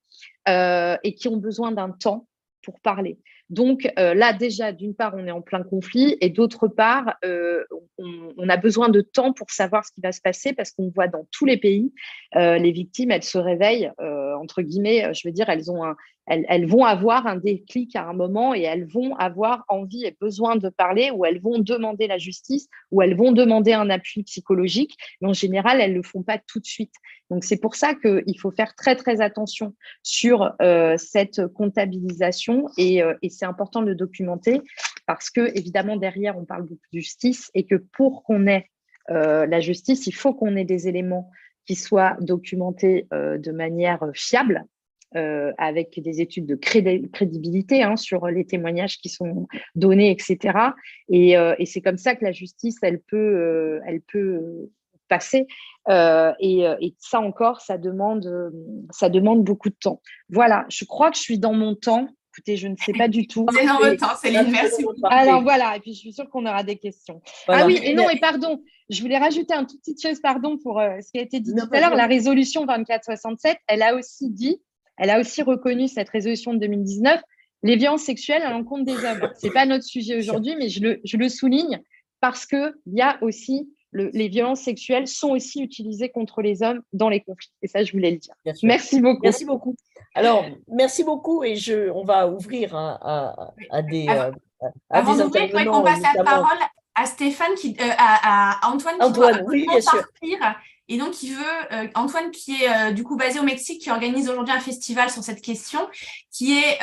et qui ont besoin d'un temps pour parler. Donc là, déjà, d'une part, on est en plein conflit, et d'autre part, on a besoin de temps pour savoir ce qui va se passer, parce qu'on voit dans tous les pays, les victimes, elles se réveillent, entre guillemets, je veux dire, elles ont elles vont avoir un déclic à un moment et elles vont avoir envie et besoin de parler, ou elles vont demander la justice, ou elles vont demander un appui psychologique. Mais en général, elles ne le font pas tout de suite. Donc, c'est pour ça qu'il faut faire très, très attention sur cette comptabilisation et c'est important de le documenter parce que, évidemment, derrière, on parle beaucoup de justice et que pour qu'on ait la justice, il faut qu'on ait des éléments qui soient documentés de manière fiable, avec des études de crédibilité sur les témoignages qui sont donnés, etc. Et c'est comme ça que la justice, elle peut passer. Et ça encore, ça demande beaucoup de temps. Voilà, je crois que je suis dans mon temps. Écoutez, je ne sais pas du tout. C'est dans votre temps, Céline, merci beaucoup. Alors voilà, et puis je suis sûre qu'on aura des questions. Voilà. Ah oui, et non, et pardon, je voulais rajouter une toute petite chose, pardon, pour ce qui a été dit tout à l'heure. La résolution 2467, elle a aussi reconnu, cette résolution de 2019, les violences sexuelles à l'encontre des hommes. Ce n'est pas notre sujet aujourd'hui, mais je le souligne parce qu'il y a aussi les violences sexuelles sont aussi utilisées contre les hommes dans les conflits. Et ça, je voulais le dire. Merci beaucoup. Merci beaucoup. Alors, merci beaucoup et on va ouvrir à des avant d'ouvrir, il faudrait qu'on passe la parole à Stéphane, à Antoine qui doit oui, bien sûr. partir. Et donc, il veut, Antoine, qui est du coup basé au Mexique, qui organise aujourd'hui un festival sur cette question, qui est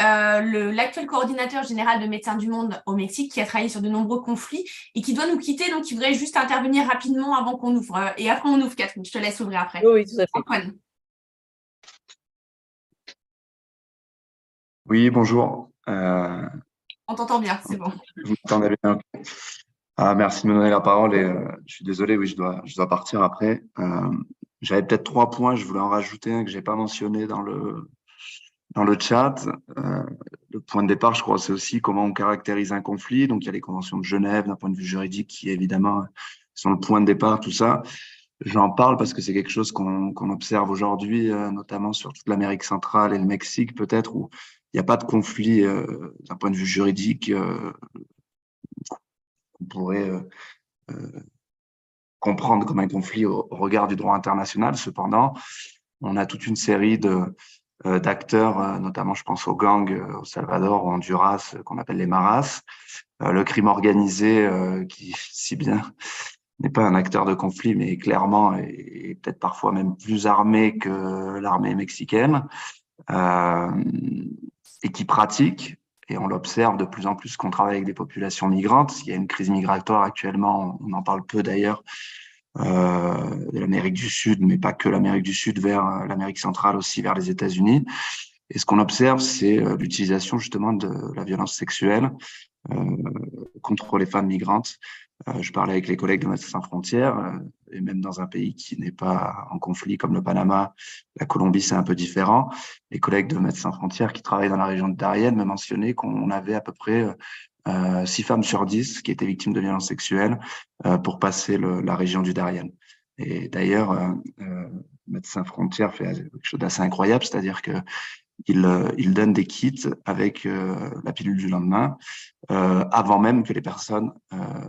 l'actuel coordinateur général de Médecins du Monde au Mexique, qui a travaillé sur de nombreux conflits et qui doit nous quitter. Donc, il voudrait juste intervenir rapidement avant qu'on ouvre. Et après, on ouvre, Catherine. Je te laisse ouvrir après. Oui, tout à fait. Antoine. Oui, bonjour. On t'entend bien, c'est bon. Vous m'entendez bien? Merci de me donner la parole et je suis désolé, oui, je dois partir après. J'avais peut-être 3 points, je voulais en rajouter un que je n'ai pas mentionné dans le chat. Le point de départ, je crois, c'est aussi comment on caractérise un conflit. Donc, il y a les conventions de Genève d'un point de vue juridique qui, évidemment, sont le point de départ, tout ça. J'en parle parce que c'est quelque chose qu'on observe aujourd'hui, notamment sur toute l'Amérique centrale et le Mexique, peut-être, où il n'y a pas de conflit d'un point de vue juridique qu'on pourrait comprendre comme un conflit au regard du droit international. Cependant, on a toute une série d'acteurs, notamment je pense aux gangs au Salvador, au Honduras, qu'on appelle les maras, le crime organisé qui, si bien n'est pas un acteur de conflit, mais clairement est peut-être parfois même plus armé que l'armée mexicaine, et qui pratique, et on l'observe de plus en plus qu'on travaille avec des populations migrantes. Il y a une crise migratoire actuellement, on en parle peu d'ailleurs, de l'Amérique du Sud, mais pas que l'Amérique du Sud, vers l'Amérique centrale aussi, vers les États-Unis. Et ce qu'on observe, c'est l'utilisation justement de la violence sexuelle contre les femmes migrantes. Je parlais avec les collègues de Médecins sans frontières, et même dans un pays qui n'est pas en conflit comme le Panama, la Colombie, c'est un peu différent. Les collègues de Médecins sans frontières qui travaillent dans la région de Darien me mentionnaient qu'on avait à peu près 6 femmes sur 10 qui étaient victimes de violences sexuelles pour passer la région du Darien. Et d'ailleurs, Médecins sans frontières fait quelque chose d'assez incroyable, c'est-à-dire que il donne des kits avec la pilule du lendemain avant même que les personnes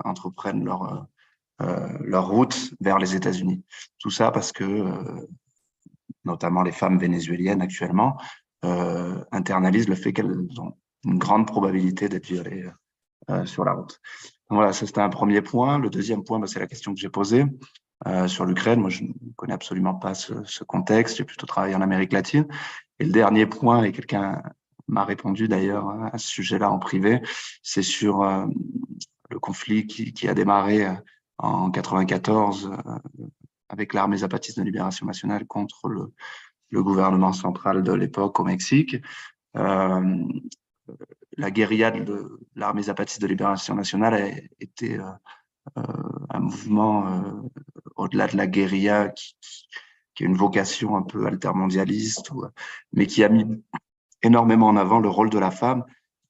entreprennent leur route vers les États-Unis. Tout ça parce que, notamment les femmes vénézuéliennes actuellement, internalisent le fait qu'elles ont une grande probabilité d'être violées sur la route. Donc voilà, ça c'était un premier point. Le deuxième point, c'est la question que j'ai posée sur l'Ukraine. Moi, je ne connais absolument pas ce contexte. J'ai plutôt travaillé en Amérique latine. Et le dernier point, et quelqu'un m'a répondu d'ailleurs à ce sujet-là en privé, c'est sur le conflit qui a démarré en 1994 avec l'armée zapatiste de libération nationale contre le gouvernement central de l'époque au Mexique. La guérilla de l'armée zapatiste de libération nationale a été un mouvement au-delà de la guérilla qui a une vocation un peu altermondialiste, mais qui a mis énormément en avant le rôle de la femme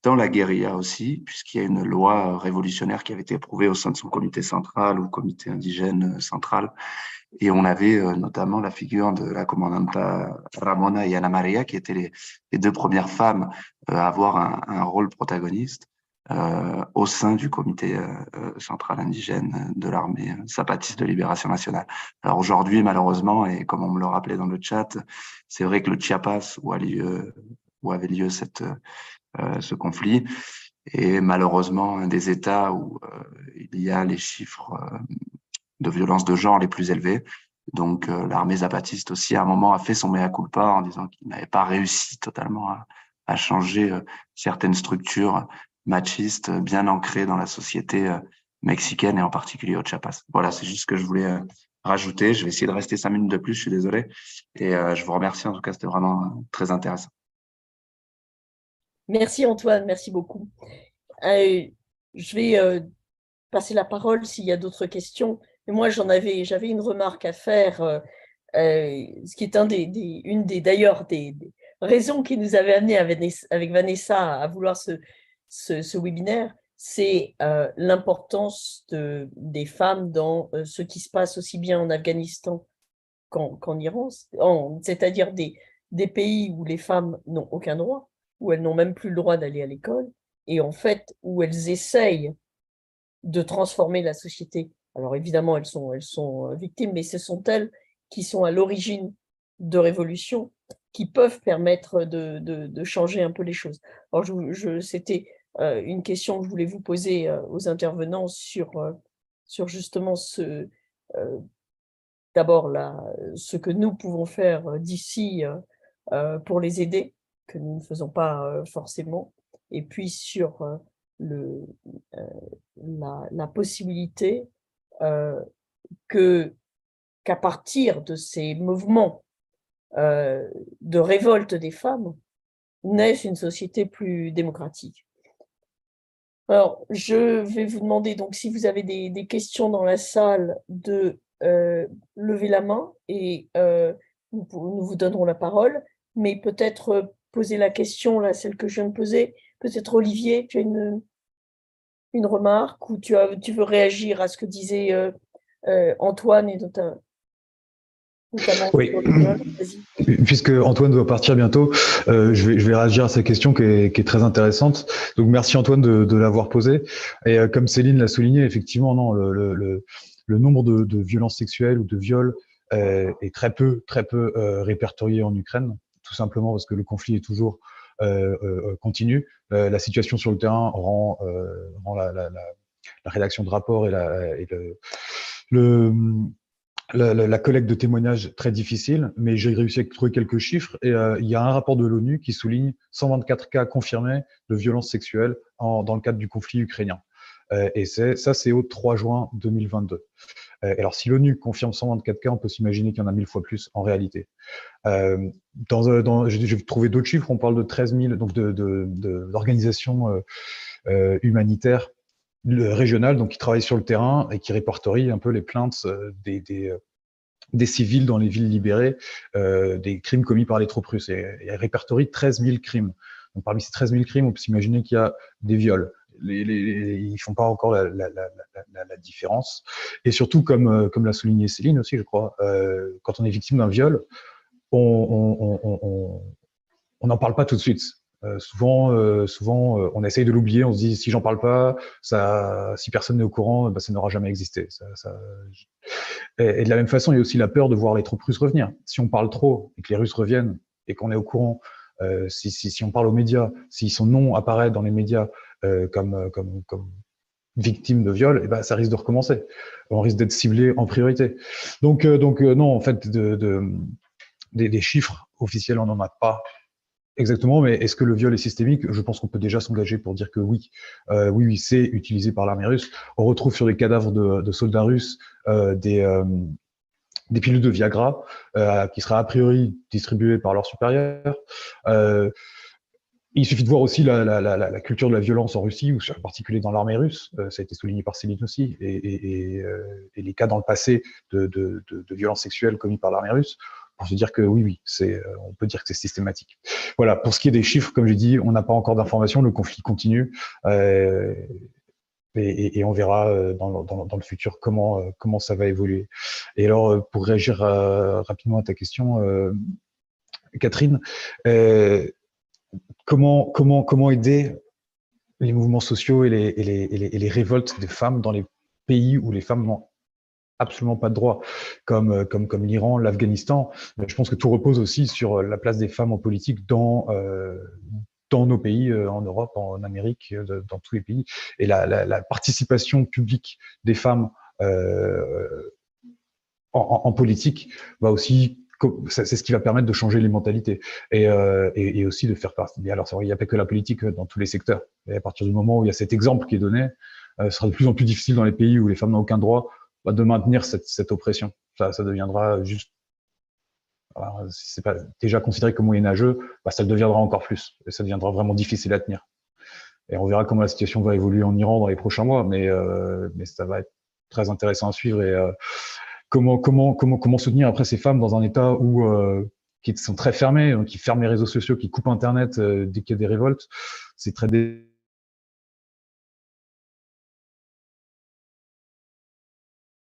dans la guérilla aussi, puisqu'il y a une loi révolutionnaire qui avait été approuvée au sein de son comité central ou comité indigène central. Et on avait notamment la figure de la commandanta Ramona y Ana Maria, qui étaient les 2 premières femmes à avoir un rôle protagoniste au sein du comité central indigène de l'armée zapatiste de libération nationale. Alors aujourd'hui, malheureusement, et comme on me le rappelait dans le chat, c'est vrai que le Chiapas, où a lieu où avait lieu ce conflit. Et malheureusement, un des États où il y a les chiffres de violence de genre les plus élevés. Donc, l'armée zapatiste aussi, à un moment, a fait son mea culpa en disant qu'il n'avait pas réussi totalement à changer certaines structures machistes bien ancrées dans la société mexicaine et en particulier au Chiapas. Voilà, c'est juste ce que je voulais rajouter. Je vais essayer de rester 5 minutes de plus, je suis désolé. Et je vous remercie, en tout cas, c'était vraiment très intéressant. Merci Antoine, merci beaucoup. Je vais passer la parole s'il y a d'autres questions. Mais moi, j'avais une remarque à faire, ce qui est une des raisons qui nous avait amené avec Vanessa à vouloir ce webinaire, c'est l'importance des femmes dans ce qui se passe aussi bien en Afghanistan qu'en Iran, c'est-à-dire des pays où les femmes n'ont aucun droit, où elles n'ont même plus le droit d'aller à l'école, et en fait, où elles essayent de transformer la société. Alors évidemment, elles sont victimes, mais ce sont elles qui sont à l'origine de révolutions qui peuvent permettre de changer un peu les choses. Alors c'était une question que je voulais vous poser aux intervenants sur justement d'abord ce que nous pouvons faire d'ici pour les aider, que nous ne faisons pas forcément, et puis sur la possibilité qu'à partir de ces mouvements de révolte des femmes, naisse une société plus démocratique. Alors, je vais vous demander, donc, si vous avez des questions dans la salle, de lever la main et nous vous donnerons la parole, mais peut-être poser la question, là, celle que je viens de poser. Peut-être Olivier, tu as une remarque ou tu veux réagir à ce que disait Antoine et notamment oui. Puisque Antoine doit partir bientôt, je vais réagir à cette question qui est très intéressante. Donc merci Antoine de l'avoir posée. Et comme Céline l'a souligné, effectivement, non, le nombre de violences sexuelles ou de viols est très peu répertorié en Ukraine, tout simplement parce que le conflit est toujours continu. La situation sur le terrain rend la rédaction de rapports et la collecte de témoignages très difficile, mais j'ai réussi à trouver quelques chiffres et il y a un rapport de l'ONU qui souligne 124 cas confirmés de violences sexuelles dans le cadre du conflit ukrainien. Et c'est au 3 juin 2022. Alors, si l'ONU confirme 124 cas, on peut s'imaginer qu'il y en a 1000 fois plus en réalité. J'ai trouvé d'autres chiffres, on parle de 13 000 donc d'organisations humanitaires régionales, donc qui travaillent sur le terrain et qui répertorient un peu les plaintes des civils dans les villes libérées, des crimes commis par les troupes russes. Et elles répertorient 13 000 crimes. Donc, parmi ces 13 000 crimes, on peut s'imaginer qu'il y a des viols. Ils font pas encore la différence. Et surtout, comme l'a souligné Céline aussi, je crois, quand on est victime d'un viol, on n'en parle pas tout de suite. Souvent, on essaye de l'oublier. On se dit si j'en parle pas, si personne n'est au courant, ça n'aura jamais existé. Et de la même façon, il y a aussi la peur de voir les troupes russes revenir. Si on parle trop et que les Russes reviennent et qu'on est au courant, si on parle aux médias, si son nom apparaît dans les médias comme victime de viol, ça risque de recommencer. On risque d'être ciblé en priorité. Donc non, en fait, des chiffres officiels, on n'en a pas exactement, mais est-ce que le viol est systémique? Je pense qu'on peut déjà s'engager pour dire que oui. Oui, c'est utilisé par l'armée russe. On retrouve sur des cadavres de soldats russes des pilules de Viagra qui seraient a priori distribuées par leurs supérieurs. Il suffit de voir aussi la culture de la violence en Russie, ou en particulier dans l'armée russe, ça a été souligné par Céline aussi, et les cas dans le passé de violences sexuelles commises par l'armée russe, pour se dire que oui, on peut dire que c'est systématique. Voilà, pour ce qui est des chiffres, comme j'ai dit, on n'a pas encore d'informations, le conflit continue, et on verra dans le futur comment ça va évoluer. Et alors, pour réagir rapidement à ta question, Catherine, comment aider les mouvements sociaux et les révoltes des femmes dans les pays où les femmes n'ont absolument pas de droits, comme l'Iran, l'Afghanistan. Mais je pense que tout repose aussi sur la place des femmes en politique dans nos pays, en Europe, en Amérique, dans tous les pays. Et la participation publique des femmes en politique va aussi, c'est ce qui va permettre de changer les mentalités et aussi de faire partie. Mais alors, il n'y a pas que la politique dans tous les secteurs. Et à partir du moment où il y a cet exemple qui est donné, ce sera de plus en plus difficile dans les pays où les femmes n'ont aucun droit de maintenir cette oppression. Ça deviendra juste, alors, si c'est pas déjà considéré comme moyenâgeux, ça le deviendra encore plus. Et ça deviendra vraiment difficile à tenir. Et on verra comment la situation va évoluer en Iran dans les prochains mois, mais ça va être très intéressant à suivre. Et comment soutenir après ces femmes dans un état où qui sont très fermés, qui ferment les réseaux sociaux, qui coupent Internet dès qu'il y a des révoltes. C'est très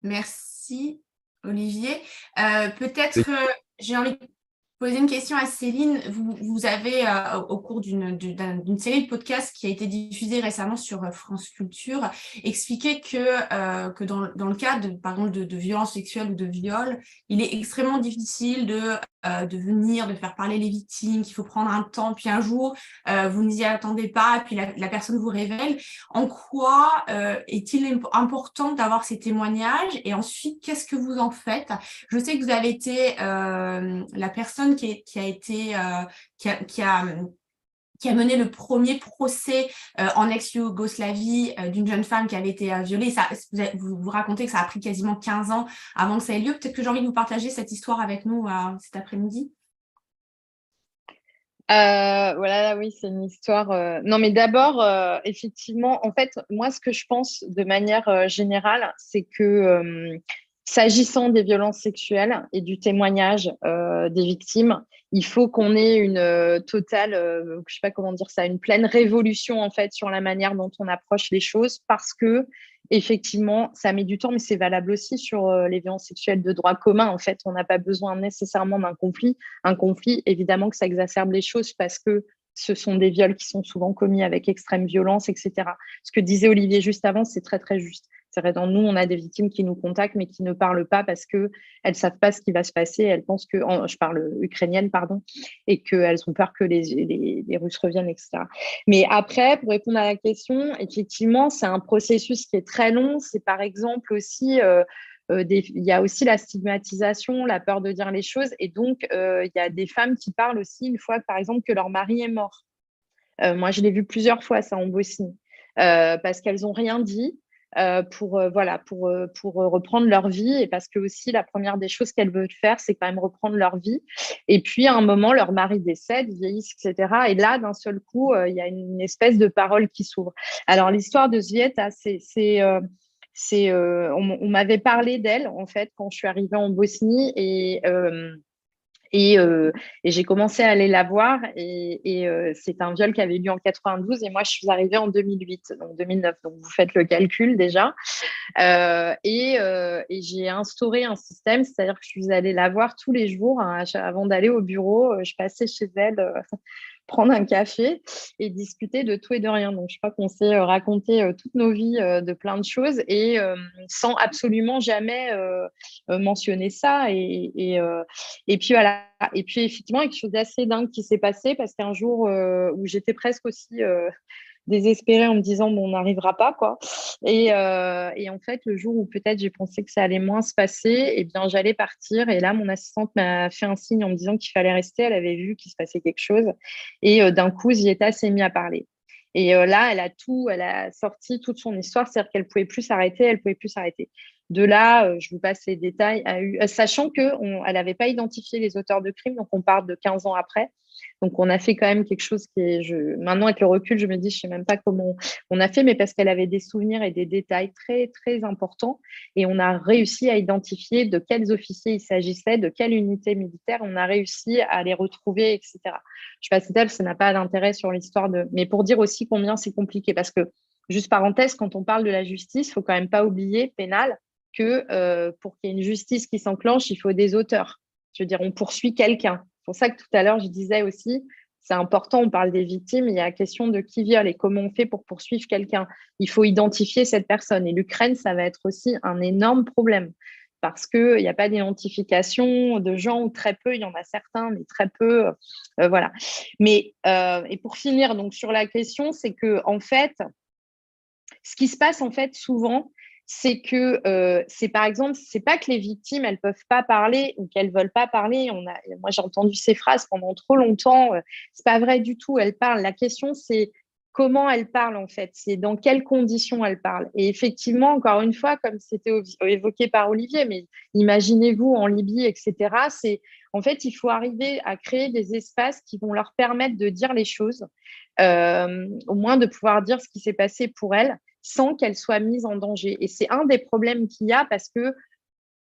Merci, Olivier. Peut-être, j'ai envie de poser une question à Céline. Vous avez, au cours d'une série de podcasts qui a été diffusée récemment sur France Culture, expliqué que dans le cas, par exemple, de violences sexuelles ou de viols, il est extrêmement difficile de venir, de faire parler les victimes, qu'il faut prendre un temps, puis un jour, vous n'y attendez pas, puis la personne vous révèle. En quoi est-il important d'avoir ces témoignages? Et ensuite, qu'est-ce que vous en faites? Je sais que vous avez été la personne qui a mené le premier procès en ex-Yougoslavie d'une jeune femme qui avait été violée. Vous racontez que ça a pris quasiment 15 ans avant que ça ait lieu. Peut-être que j'ai envie de vous partager cette histoire avec nous cet après-midi. Voilà, oui, c'est une histoire. Non, mais d'abord, effectivement, en fait, moi, ce que je pense de manière générale, c'est que s'agissant des violences sexuelles et du témoignage des victimes, il faut qu'on ait une totale, je sais pas comment dire ça, une pleine révolution en fait sur la manière dont on approche les choses, parce que effectivement, ça met du temps, mais c'est valable aussi sur les violences sexuelles de droit commun. En fait, on n'a pas besoin nécessairement d'un conflit. Un conflit, évidemment que ça exacerbe les choses parce que ce sont des viols qui sont souvent commis avec extrême violence, etc. Ce que disait Olivier juste avant, c'est très, très juste. C'est vrai, dans nous, on a des victimes qui nous contactent, mais qui ne parlent pas parce qu'elles ne savent pas ce qui va se passer. Elles pensent que, je parle ukrainienne, pardon, et qu'elles ont peur que les Russes reviennent, etc. Mais après, pour répondre à la question, effectivement, c'est un processus qui est très long. C'est par exemple aussi, il y a aussi la stigmatisation, la peur de dire les choses. Et donc, il y a des femmes qui parlent aussi une fois, par exemple, que leur mari est mort. Moi, je l'ai vu plusieurs fois, ça, en Bosnie, parce qu'elles n'ont rien dit. Pour reprendre leur vie, et parce que aussi la première des choses qu'elles veulent faire, c'est quand même reprendre leur vie. Et puis à un moment, leur mari décède, ils vieillissent, etc. Et là, d'un seul coup, il y a une espèce de parole qui s'ouvre. Alors l'histoire de Zvieta, on m'avait parlé d'elle en fait quand je suis arrivée en Bosnie et j'ai commencé à aller la voir et c'est un viol qui avait eu lieu en 92 et moi je suis arrivée en 2008, donc 2009, donc vous faites le calcul déjà. Et j'ai instauré un système, c'est-à-dire que je suis allée la voir tous les jours hein, avant d'aller au bureau, je passais chez elle prendre un café et discuter de tout et de rien. Donc, je crois qu'on s'est raconté toutes nos vies de plein de choses et sans absolument jamais mentionner ça. Et puis, voilà. Et puis, effectivement, quelque chose d'assez dingue qui s'est passé parce qu'un jour où j'étais presque aussi désespérée en me disant bon, on n'arrivera pas quoi. Et en fait, le jour où peut-être j'ai pensé que ça allait moins se passer, eh bien j'allais partir. Et là, mon assistante m'a fait un signe en me disant qu'il fallait rester. Elle avait vu qu'il se passait quelque chose. Et d'un coup, Zvieta s'est mise à parler. Et là, elle a sorti toute son histoire, c'est-à-dire qu'elle pouvait plus s'arrêter, elle pouvait plus s'arrêter. De là, je vous passe les détails, sachant qu'elle n'avait pas identifié les auteurs de crimes, donc on parle de 15 ans après. Donc, on a fait quand même quelque chose qui est… Maintenant, avec le recul, je me dis, je ne sais même pas comment on a fait, mais parce qu'elle avait des souvenirs et des détails très, très importants. Et on a réussi à identifier de quels officiers il s'agissait, de quelle unité militaire. On a réussi à les retrouver, etc. Je passe l'étape, ça n'a pas d'intérêt sur l'histoire de… Mais pour dire aussi combien c'est compliqué, parce que, juste parenthèse, quand on parle de la justice, il ne faut quand même pas oublier, pénale, que pour qu'il y ait une justice qui s'enclenche, il faut des auteurs. Je veux dire, on poursuit quelqu'un. C'est pour ça que tout à l'heure, je disais aussi, c'est important, on parle des victimes, il y a la question de qui viole et comment on fait pour poursuivre quelqu'un. Il faut identifier cette personne. Et l'Ukraine, ça va être aussi un énorme problème. parce qu'il n'y a pas d'identification de gens, ou très peu, il y en a certains, mais très peu. Voilà. Mais, et pour finir donc, sur la question, c'est que en fait, ce qui se passe en fait souvent, c'est que c'est par exemple, c'est pas que les victimes elles peuvent pas parler ou qu'elles veulent pas parler. Moi j'ai entendu ces phrases pendant trop longtemps. C'est pas vrai du tout. Elles parlent. La question c'est comment elles parlent en fait. C'est dans quelles conditions elles parlent. Et effectivement, encore une fois, comme c'était évoqué par Olivier, mais imaginez-vous en Libye, etc. C'est en fait il faut arriver à créer des espaces qui vont leur permettre de dire les choses, au moins de pouvoir dire ce qui s'est passé pour elles, sans qu'elle soit mise en danger. Et c'est un des problèmes qu'il y a parce que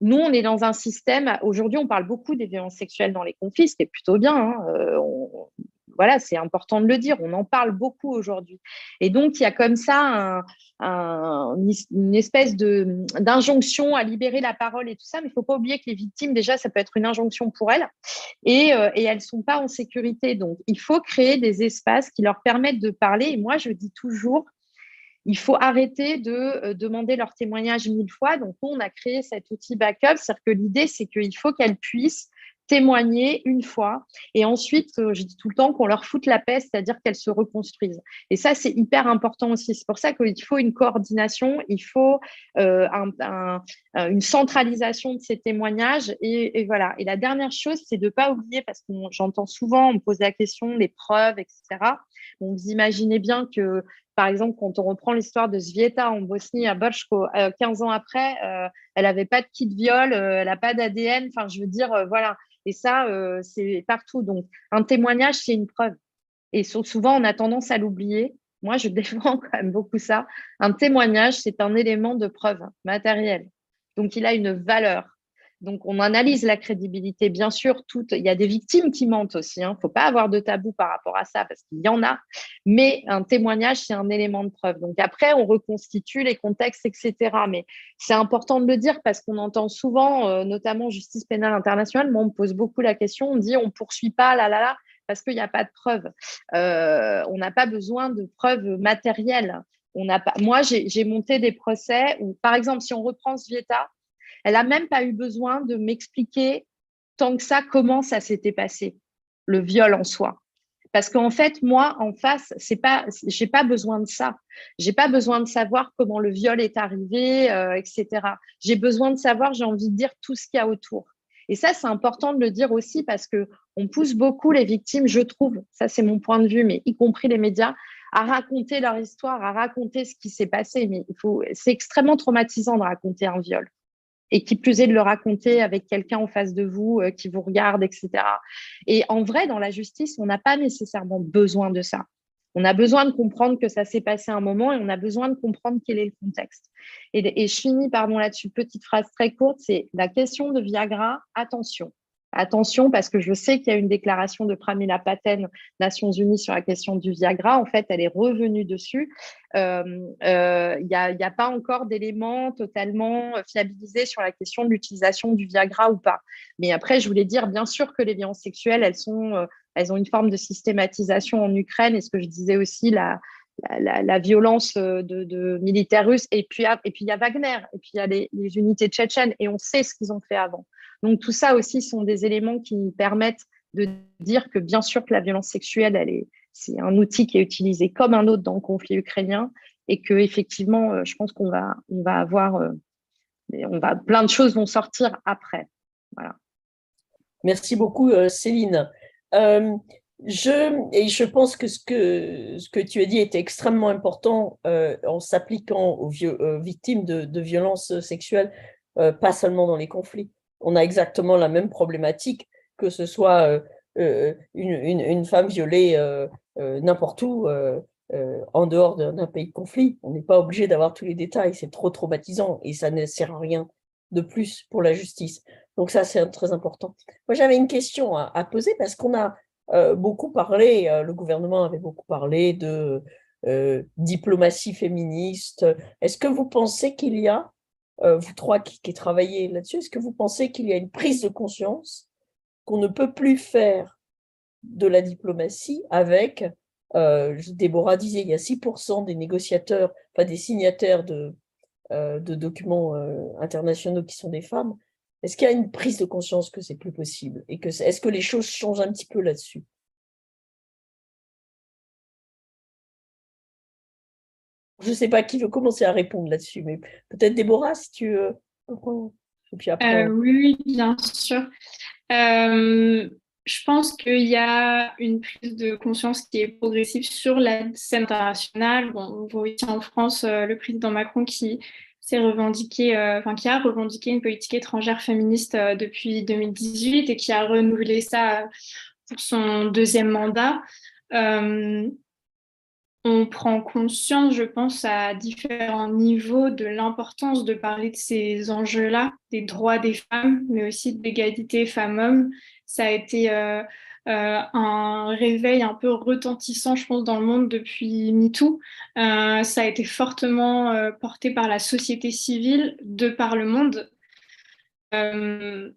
nous, on est dans un système, aujourd'hui, on parle beaucoup des violences sexuelles dans les conflits, ce qui est plutôt bien, hein. Voilà, c'est important de le dire, on en parle beaucoup aujourd'hui. Et donc, il y a comme ça une espèce d'injonction à libérer la parole et tout ça, mais il ne faut pas oublier que les victimes, déjà, ça peut être une injonction pour elles, et elles ne sont pas en sécurité. Donc, il faut créer des espaces qui leur permettent de parler. Et moi, je dis toujours, il faut arrêter de demander leur témoignage 1000 fois. Donc, nous, on a créé cet outil backup. C'est-à-dire que l'idée, c'est qu'il faut qu'elles puissent témoigner une fois. Et ensuite, je dis tout le temps qu'on leur foute la paix, c'est-à-dire qu'elles se reconstruisent. Et ça, c'est hyper important aussi. C'est pour ça qu'il faut une coordination, il faut une centralisation de ces témoignages. Et voilà. Et la dernière chose, c'est de ne pas oublier, parce que j'entends souvent, on me pose la question, les preuves, etc. Donc, vous imaginez bien que par exemple, quand on reprend l'histoire de Zvieta en Bosnie, à Bochko, 15 ans après, elle n'avait pas de kit viol, elle n'a pas d'ADN. Enfin, je veux dire, voilà. Et ça, c'est partout. Donc, un témoignage, c'est une preuve. Et souvent, on a tendance à l'oublier. Moi, je défends quand même beaucoup ça. Un témoignage, c'est un élément de preuve matériel. Donc, il a une valeur. Donc, on analyse la crédibilité. Bien sûr, il y a des victimes qui mentent aussi. Il ne faut pas avoir de tabou par rapport à ça parce qu'il y en a. Mais un témoignage, c'est un élément de preuve. Donc, après, on reconstitue les contextes, etc. Mais c'est important de le dire parce qu'on entend souvent, notamment justice pénale internationale, moi, on me pose beaucoup la question. On dit on ne poursuit pas, là, parce qu'il n'y a pas de preuves. On n'a pas besoin de preuves matérielles. Moi, j'ai monté des procès où, par exemple, si on reprend Zvieta, elle n'a même pas eu besoin de m'expliquer tant que ça comment ça s'était passé, le viol en soi. Parce qu'en fait, moi, en face, j'ai pas besoin de ça. J'ai pas besoin de savoir comment le viol est arrivé, etc. J'ai besoin de savoir, j'ai envie de dire tout ce qu'il y a autour. Et ça, c'est important de le dire aussi parce que on pousse beaucoup les victimes, je trouve, ça c'est mon point de vue, mais y compris les médias, à raconter leur histoire, à raconter ce qui s'est passé. Mais c'est extrêmement traumatisant de raconter un viol. Et qui plus est de le raconter avec quelqu'un en face de vous qui vous regarde, etc. Et en vrai, dans la justice, on n'a pas nécessairement besoin de ça. On a besoin de comprendre que ça s'est passé un moment et on a besoin de comprendre quel est le contexte. Et je finis, pardon, là-dessus, petite phrase très courte, c'est la question de Viagra, attention. Attention, parce que je sais qu'il y a une déclaration de Pramila Patten, Nations Unies, sur la question du Viagra. En fait, elle est revenue dessus. Il n'y a pas encore d'éléments totalement fiabilisés sur la question de l'utilisation du Viagra ou pas. Mais après, je voulais dire, bien sûr que les violences sexuelles, elles ont une forme de systématisation en Ukraine. Et ce que je disais aussi, la violence de militaires russes. Et puis, il y a Wagner, et puis il y a les unités tchétchènes, et on sait ce qu'ils ont fait avant. Donc, tout ça aussi sont des éléments qui permettent de dire que, bien sûr, que la violence sexuelle, c'est un outil qui est utilisé comme un autre dans le conflit ukrainien et que effectivement, je pense qu'on va avoir, plein de choses vont sortir après. Voilà. Merci beaucoup, Céline. Je pense que ce que tu as dit était extrêmement important en s'appliquant aux victimes de violences sexuelles, pas seulement dans les conflits. On a exactement la même problématique, que ce soit une femme violée n'importe où, en dehors d'un pays de conflit. On n'est pas obligé d'avoir tous les détails, c'est trop traumatisant et ça ne sert à rien de plus pour la justice. Donc ça, c'est très important. Moi, j'avais une question à poser parce qu'on a beaucoup parlé, le gouvernement avait beaucoup parlé de diplomatie féministe. Est-ce que vous pensez qu'il y a, vous trois qui travaillez là-dessus, est-ce que vous pensez qu'il y a une prise de conscience qu'on ne peut plus faire de la diplomatie avec, Déborah disait, il y a 6% des négociateurs, enfin des signataires de documents internationaux qui sont des femmes. Est-ce qu'il y a une prise de conscience que c'est plus possible et est-ce que les choses changent un petit peu là-dessus? Je ne sais pas qui veut commencer à répondre là-dessus, mais peut-être Déborah, si tu veux. Et puis après, Oui, bien sûr. Je pense qu'il y a une prise de conscience qui est progressive sur la scène internationale. Bon, on voit ici en France le président Macron qui s'est revendiqué, qui a revendiqué une politique étrangère féministe depuis 2018 et qui a renouvelé ça pour son deuxième mandat. On prend conscience, je pense, à différents niveaux de l'importance de parler de ces enjeux-là, des droits des femmes, mais aussi de l'égalité femmes-hommes. Ça a été un réveil un peu retentissant, je pense, dans le monde depuis MeToo. Ça a été fortement porté par la société civile de par le monde. Je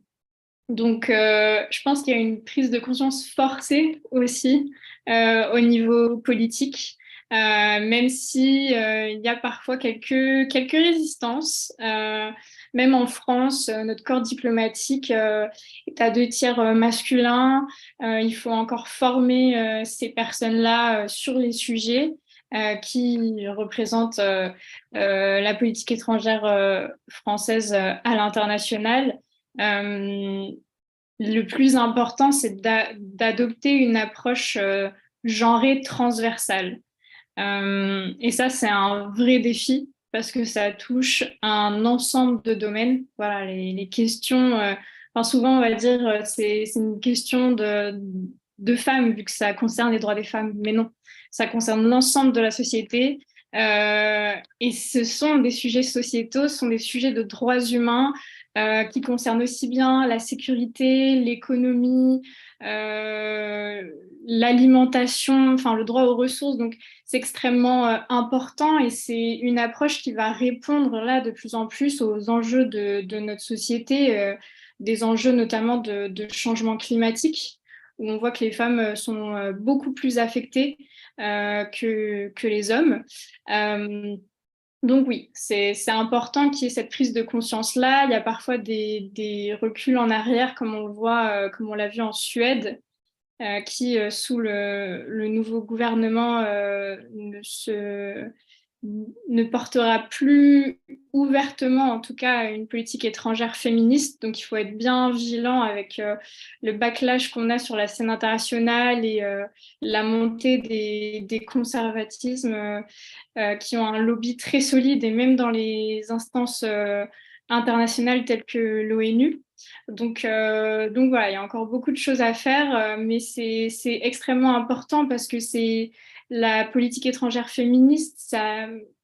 pense qu'il y a une prise de conscience forcée aussi au niveau politique, même si il y a parfois quelques résistances. Même en France, notre corps diplomatique est à 2 tiers masculin. Il faut encore former ces personnes-là sur les sujets qui représentent la politique étrangère française à l'international. Le plus important, c'est d'adopter une approche genrée transversale. Et ça, c'est un vrai défi parce que ça touche un ensemble de domaines. Voilà, les questions, souvent on va dire c'est une question de femmes vu que ça concerne les droits des femmes, mais non, ça concerne l'ensemble de la société. Et ce sont des sujets sociétaux, ce sont des sujets de droits humains qui concernent aussi bien la sécurité, l'économie, l'alimentation, le droit aux ressources. Donc, c'est extrêmement important et c'est une approche qui va répondre là de plus en plus aux enjeux de notre société, des enjeux notamment de changement climatique, où on voit que les femmes sont beaucoup plus affectées que les hommes. Donc oui, c'est important qu'il y ait cette prise de conscience-là. Il y a parfois des reculs en arrière, comme on le voit, comme on l'a vu en Suède, qui, sous le nouveau gouvernement, ne portera plus ouvertement, en tout cas, une politique étrangère féministe. Donc, il faut être bien vigilant avec le backlash qu'on a sur la scène internationale et la montée des conservatismes qui ont un lobby très solide et même dans les instances internationales telles que l'ONU. Donc voilà, il y a encore beaucoup de choses à faire, mais c'est extrêmement important parce que c'est la politique étrangère féministe,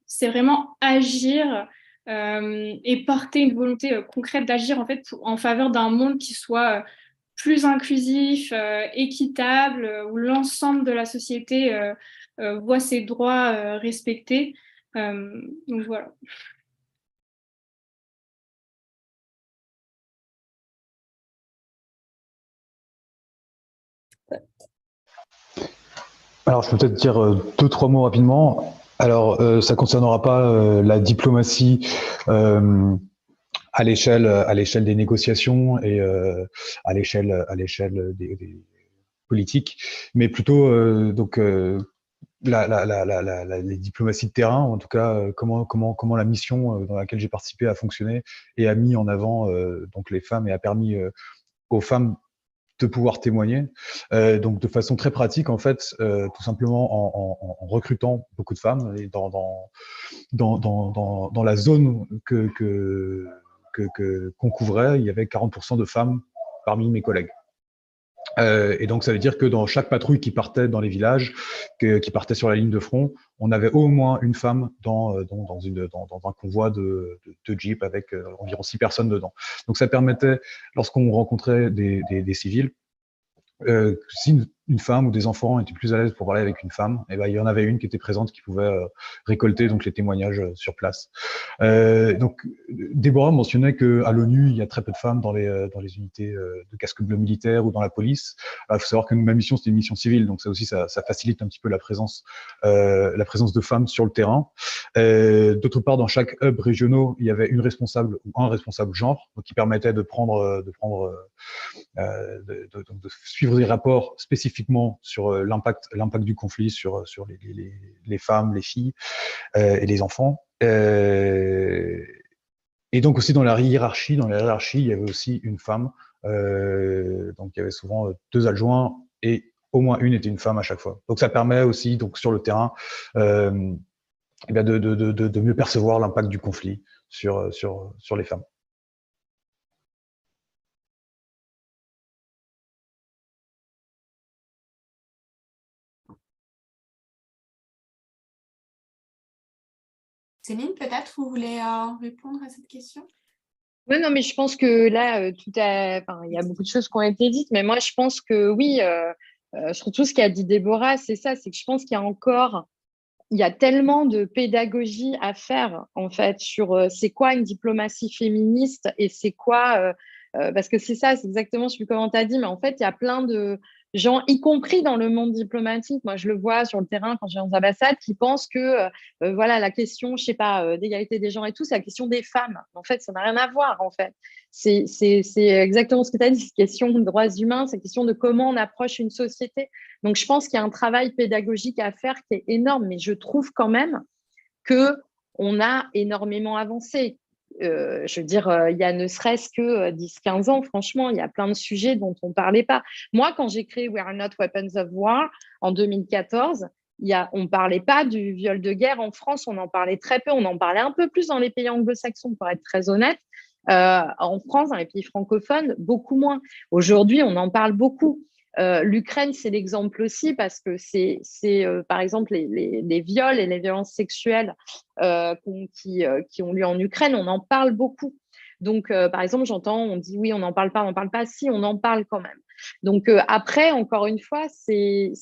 c'est vraiment agir et porter une volonté concrète d'agir en fait en faveur d'un monde qui soit plus inclusif, équitable, où l'ensemble de la société voit ses droits respectés. Donc voilà. Alors, je peux peut-être dire 2-3 mots rapidement. Alors, ça concernera pas la diplomatie à l'échelle des négociations et à l'échelle des politiques, mais plutôt les diplomaties de terrain, en tout cas comment la mission dans laquelle j'ai participé a fonctionné et a mis en avant donc les femmes et a permis aux femmes de pouvoir témoigner. Donc de façon très pratique, en fait, tout simplement en recrutant beaucoup de femmes et dans la zone qu'on couvrait, il y avait 40% de femmes parmi mes collègues. Et donc, ça veut dire que dans chaque patrouille qui partait dans les villages, qui partait sur la ligne de front, on avait au moins une femme dans un convoi de Jeep avec environ 6 personnes dedans. Donc, ça permettait, lorsqu'on rencontrait des civils, si une femme ou des enfants étaient plus à l'aise pour parler avec une femme, et ben il y en avait une qui était présente qui pouvait récolter donc les témoignages sur place. Donc Déborah mentionnait que à l'ONU il y a très peu de femmes dans les unités de casque bleu militaire ou dans la police. Il faut savoir que ma mission c'était une mission civile, donc ça aussi ça facilite un petit peu la présence de femmes sur le terrain. D'autre part, dans chaque hub régionaux, il y avait une responsable ou un responsable genre, donc qui permettait de suivre des rapports spécifiquement sur l'impact du conflit sur les femmes, les filles et les enfants. Et donc aussi dans la hiérarchie, il y avait aussi une femme. Donc il y avait souvent 2 adjoints et au moins une était une femme à chaque fois. Donc ça permet aussi, donc sur le terrain, eh bien de mieux percevoir l'impact du conflit sur les femmes. Céline, peut-être vous voulez répondre à cette question? Oui, non, mais je pense que là, il y a beaucoup de choses qui ont été dites, mais moi, je pense que oui, surtout ce qu'a dit Déborah, c'est ça, c'est que je pense qu'il y a tellement de pédagogie à faire, en fait, sur c'est quoi une diplomatie féministe et c'est quoi, parce que c'est ça, c'est exactement, je ne sais plus comment tu as dit, mais en fait, il y a plein de gens, y compris dans le monde diplomatique, moi je le vois sur le terrain quand je vais aux ambassades, qui pensent que voilà, la question, je sais pas, d'égalité des genres et tout, c'est la question des femmes. En fait, ça n'a rien à voir, en fait. C'est exactement ce que tu as dit, c'est question de droits humains, c'est question de comment on approche une société. Donc, je pense qu'il y a un travail pédagogique à faire qui est énorme, mais je trouve quand même qu'on a énormément avancé. Je veux dire, il y a ne serait-ce que 10-15 ans, franchement, il y a plein de sujets dont on ne parlait pas. Moi, quand j'ai créé We Are Not Weapons of War en 2014, on ne parlait pas du viol de guerre en France, on en parlait très peu, on en parlait un peu plus dans les pays anglo-saxons, pour être très honnête. En France, dans les pays francophones, beaucoup moins. Aujourd'hui, on en parle beaucoup. L'Ukraine, c'est l'exemple aussi parce que c'est par exemple, les viols et les violences sexuelles qui ont lieu en Ukraine, on en parle beaucoup. Donc, par exemple, on dit oui, on n'en parle pas, si, on en parle quand même. Donc, après, encore une fois, c'est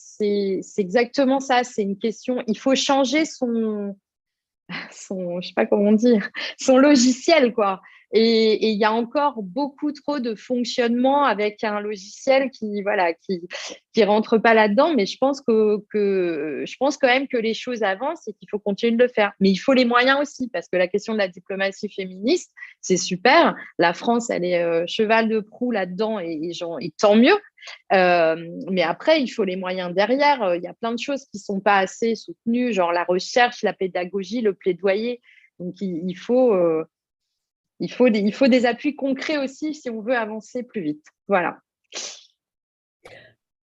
exactement ça, c'est une question, il faut changer je sais pas comment dire, son logiciel, quoi. Et il y a encore beaucoup trop de fonctionnement avec un logiciel qui rentre pas là-dedans. Mais je pense je pense quand même que les choses avancent et qu'il faut continuer de le faire. Mais il faut les moyens aussi, parce que la question de la diplomatie féministe, c'est super. La France, elle est cheval de proue là-dedans et tant mieux. Mais après, il faut les moyens derrière. Il y a plein de choses qui ne sont pas assez soutenues, genre la recherche, la pédagogie, le plaidoyer. Donc, il faut des appuis concrets aussi si on veut avancer plus vite. Voilà.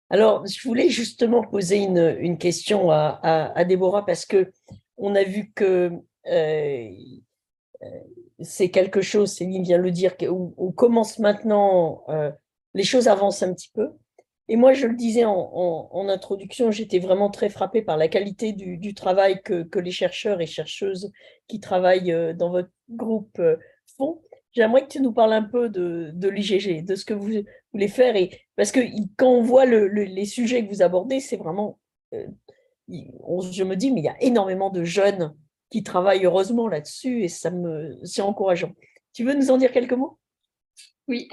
Alors, je voulais justement poser une question à Déborah parce qu'on a vu que c'est quelque chose, Céline vient de le dire, on commence maintenant, les choses avancent un petit peu. Et moi, je le disais en introduction, j'étais vraiment très frappée par la qualité du travail que les chercheurs et chercheuses qui travaillent dans votre groupe font. J'aimerais que tu nous parles un peu de l'IGG, de ce que vous voulez faire. Parce que quand on voit les sujets que vous abordez, c'est vraiment... je me dis, mais il y a énormément de jeunes qui travaillent heureusement là-dessus et c'est encourageant. Tu veux nous en dire quelques mots ? Oui,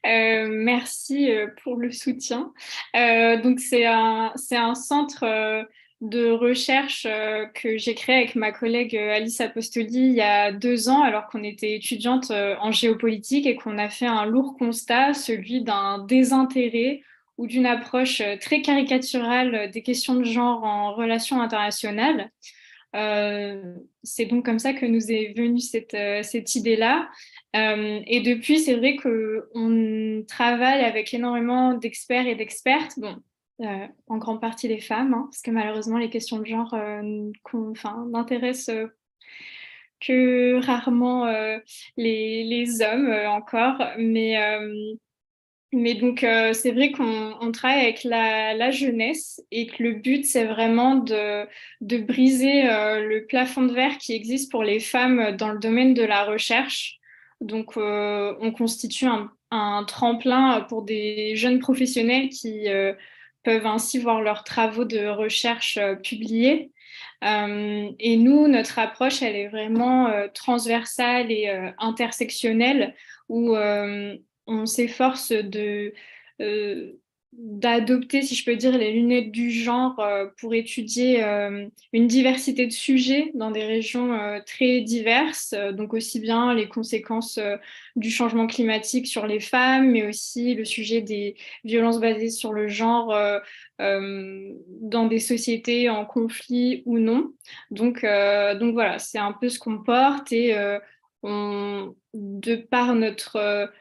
merci pour le soutien. Donc, c'est un centre de recherche que j'ai créé avec ma collègue Alice Apostoli il y a 2 ans, alors qu'on était étudiante en géopolitique et qu'on a fait un lourd constat, celui d'un désintérêt ou d'une approche très caricaturale des questions de genre en relations internationales. C'est donc comme ça que nous est venue cette idée-là. Et depuis, c'est vrai qu'on travaille avec énormément d'experts et d'expertes, en grande partie les femmes, hein, parce que malheureusement, les questions de genre n'intéressent que rarement les hommes encore. Mais donc, c'est vrai qu'on travaille avec la jeunesse et que le but, c'est vraiment de briser le plafond de verre qui existe pour les femmes dans le domaine de la recherche. Donc, on constitue un tremplin pour des jeunes professionnels qui peuvent ainsi voir leurs travaux de recherche publiés. Et nous, notre approche, elle est vraiment transversale et intersectionnelle, où on s'efforce d'adopter, si je peux dire, les lunettes du genre pour étudier une diversité de sujets dans des régions très diverses, donc aussi bien les conséquences du changement climatique sur les femmes, mais aussi le sujet des violences basées sur le genre dans des sociétés en conflit ou non. Donc voilà, c'est un peu ce qu'on porte et de par notre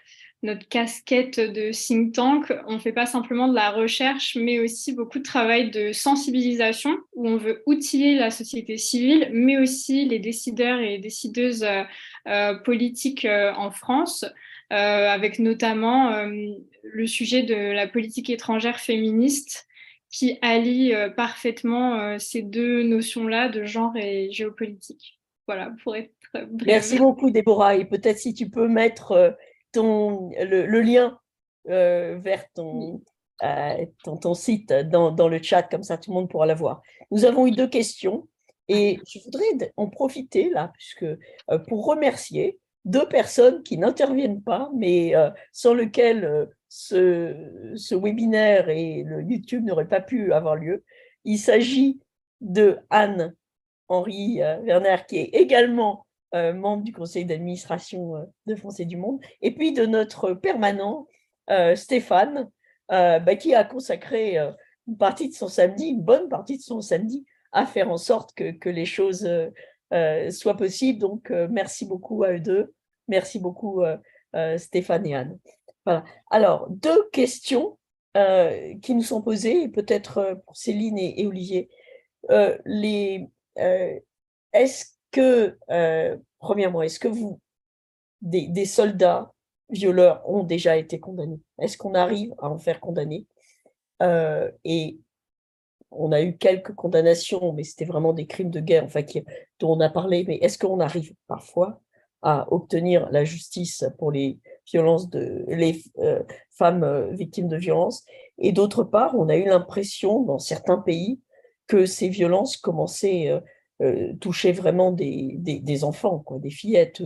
casquette de think tank, on ne fait pas simplement de la recherche, mais aussi beaucoup de travail de sensibilisation, où on veut outiller la société civile, mais aussi les décideurs et décideuses politiques en France, avec notamment le sujet de la politique étrangère féministe, qui allie parfaitement ces deux notions-là de genre et géopolitique. Voilà, pour être brève. Merci beaucoup, Déborah. Et peut-être si tu peux mettre le lien vers ton site dans le chat, comme ça tout le monde pourra la voir. Nous avons eu 2 questions et je voudrais en profiter là, puisque, pour remercier 2 personnes qui n'interviennent pas, mais sans lesquelles ce webinaire et le YouTube n'auraient pas pu avoir lieu. Il s'agit de Anne-Henri Werner, qui est également membre du conseil d'administration de Français du Monde, et puis de notre permanent Stéphane, qui a consacré une partie de son samedi, une bonne partie de son samedi, à faire en sorte que les choses soient possibles. Donc, merci beaucoup à eux deux. Merci beaucoup Stéphane et Anne. Voilà. Alors, 2 questions qui nous sont posées, peut-être pour Céline et Olivier. Est-ce que, premièrement, est-ce que des soldats violeurs ont déjà été condamnés? Est-ce qu'on arrive à en faire condamner? Et on a eu quelques condamnations, mais c'était vraiment des crimes de guerre, enfin, dont on a parlé, mais est-ce qu'on arrive parfois à obtenir la justice pour les violences les femmes victimes de violences? Et d'autre part, on a eu l'impression dans certains pays que ces violences commençaient toucher vraiment des enfants, quoi, des fillettes,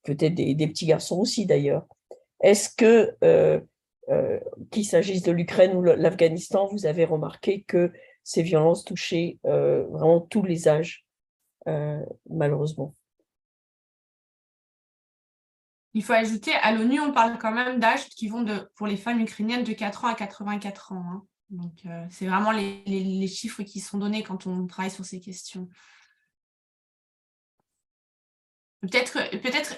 peut-être des petits garçons aussi d'ailleurs. Est-ce que, qu'il s'agisse de l'Ukraine ou l'Afghanistan, vous avez remarqué que ces violences touchaient vraiment tous les âges, malheureusement? Il faut ajouter, à l'ONU, on parle quand même d'âges qui vont pour les femmes ukrainiennes de 4 ans à 84 ans. Hein. Donc, c'est vraiment les chiffres qui sont donnés quand on travaille sur ces questions. Peut-être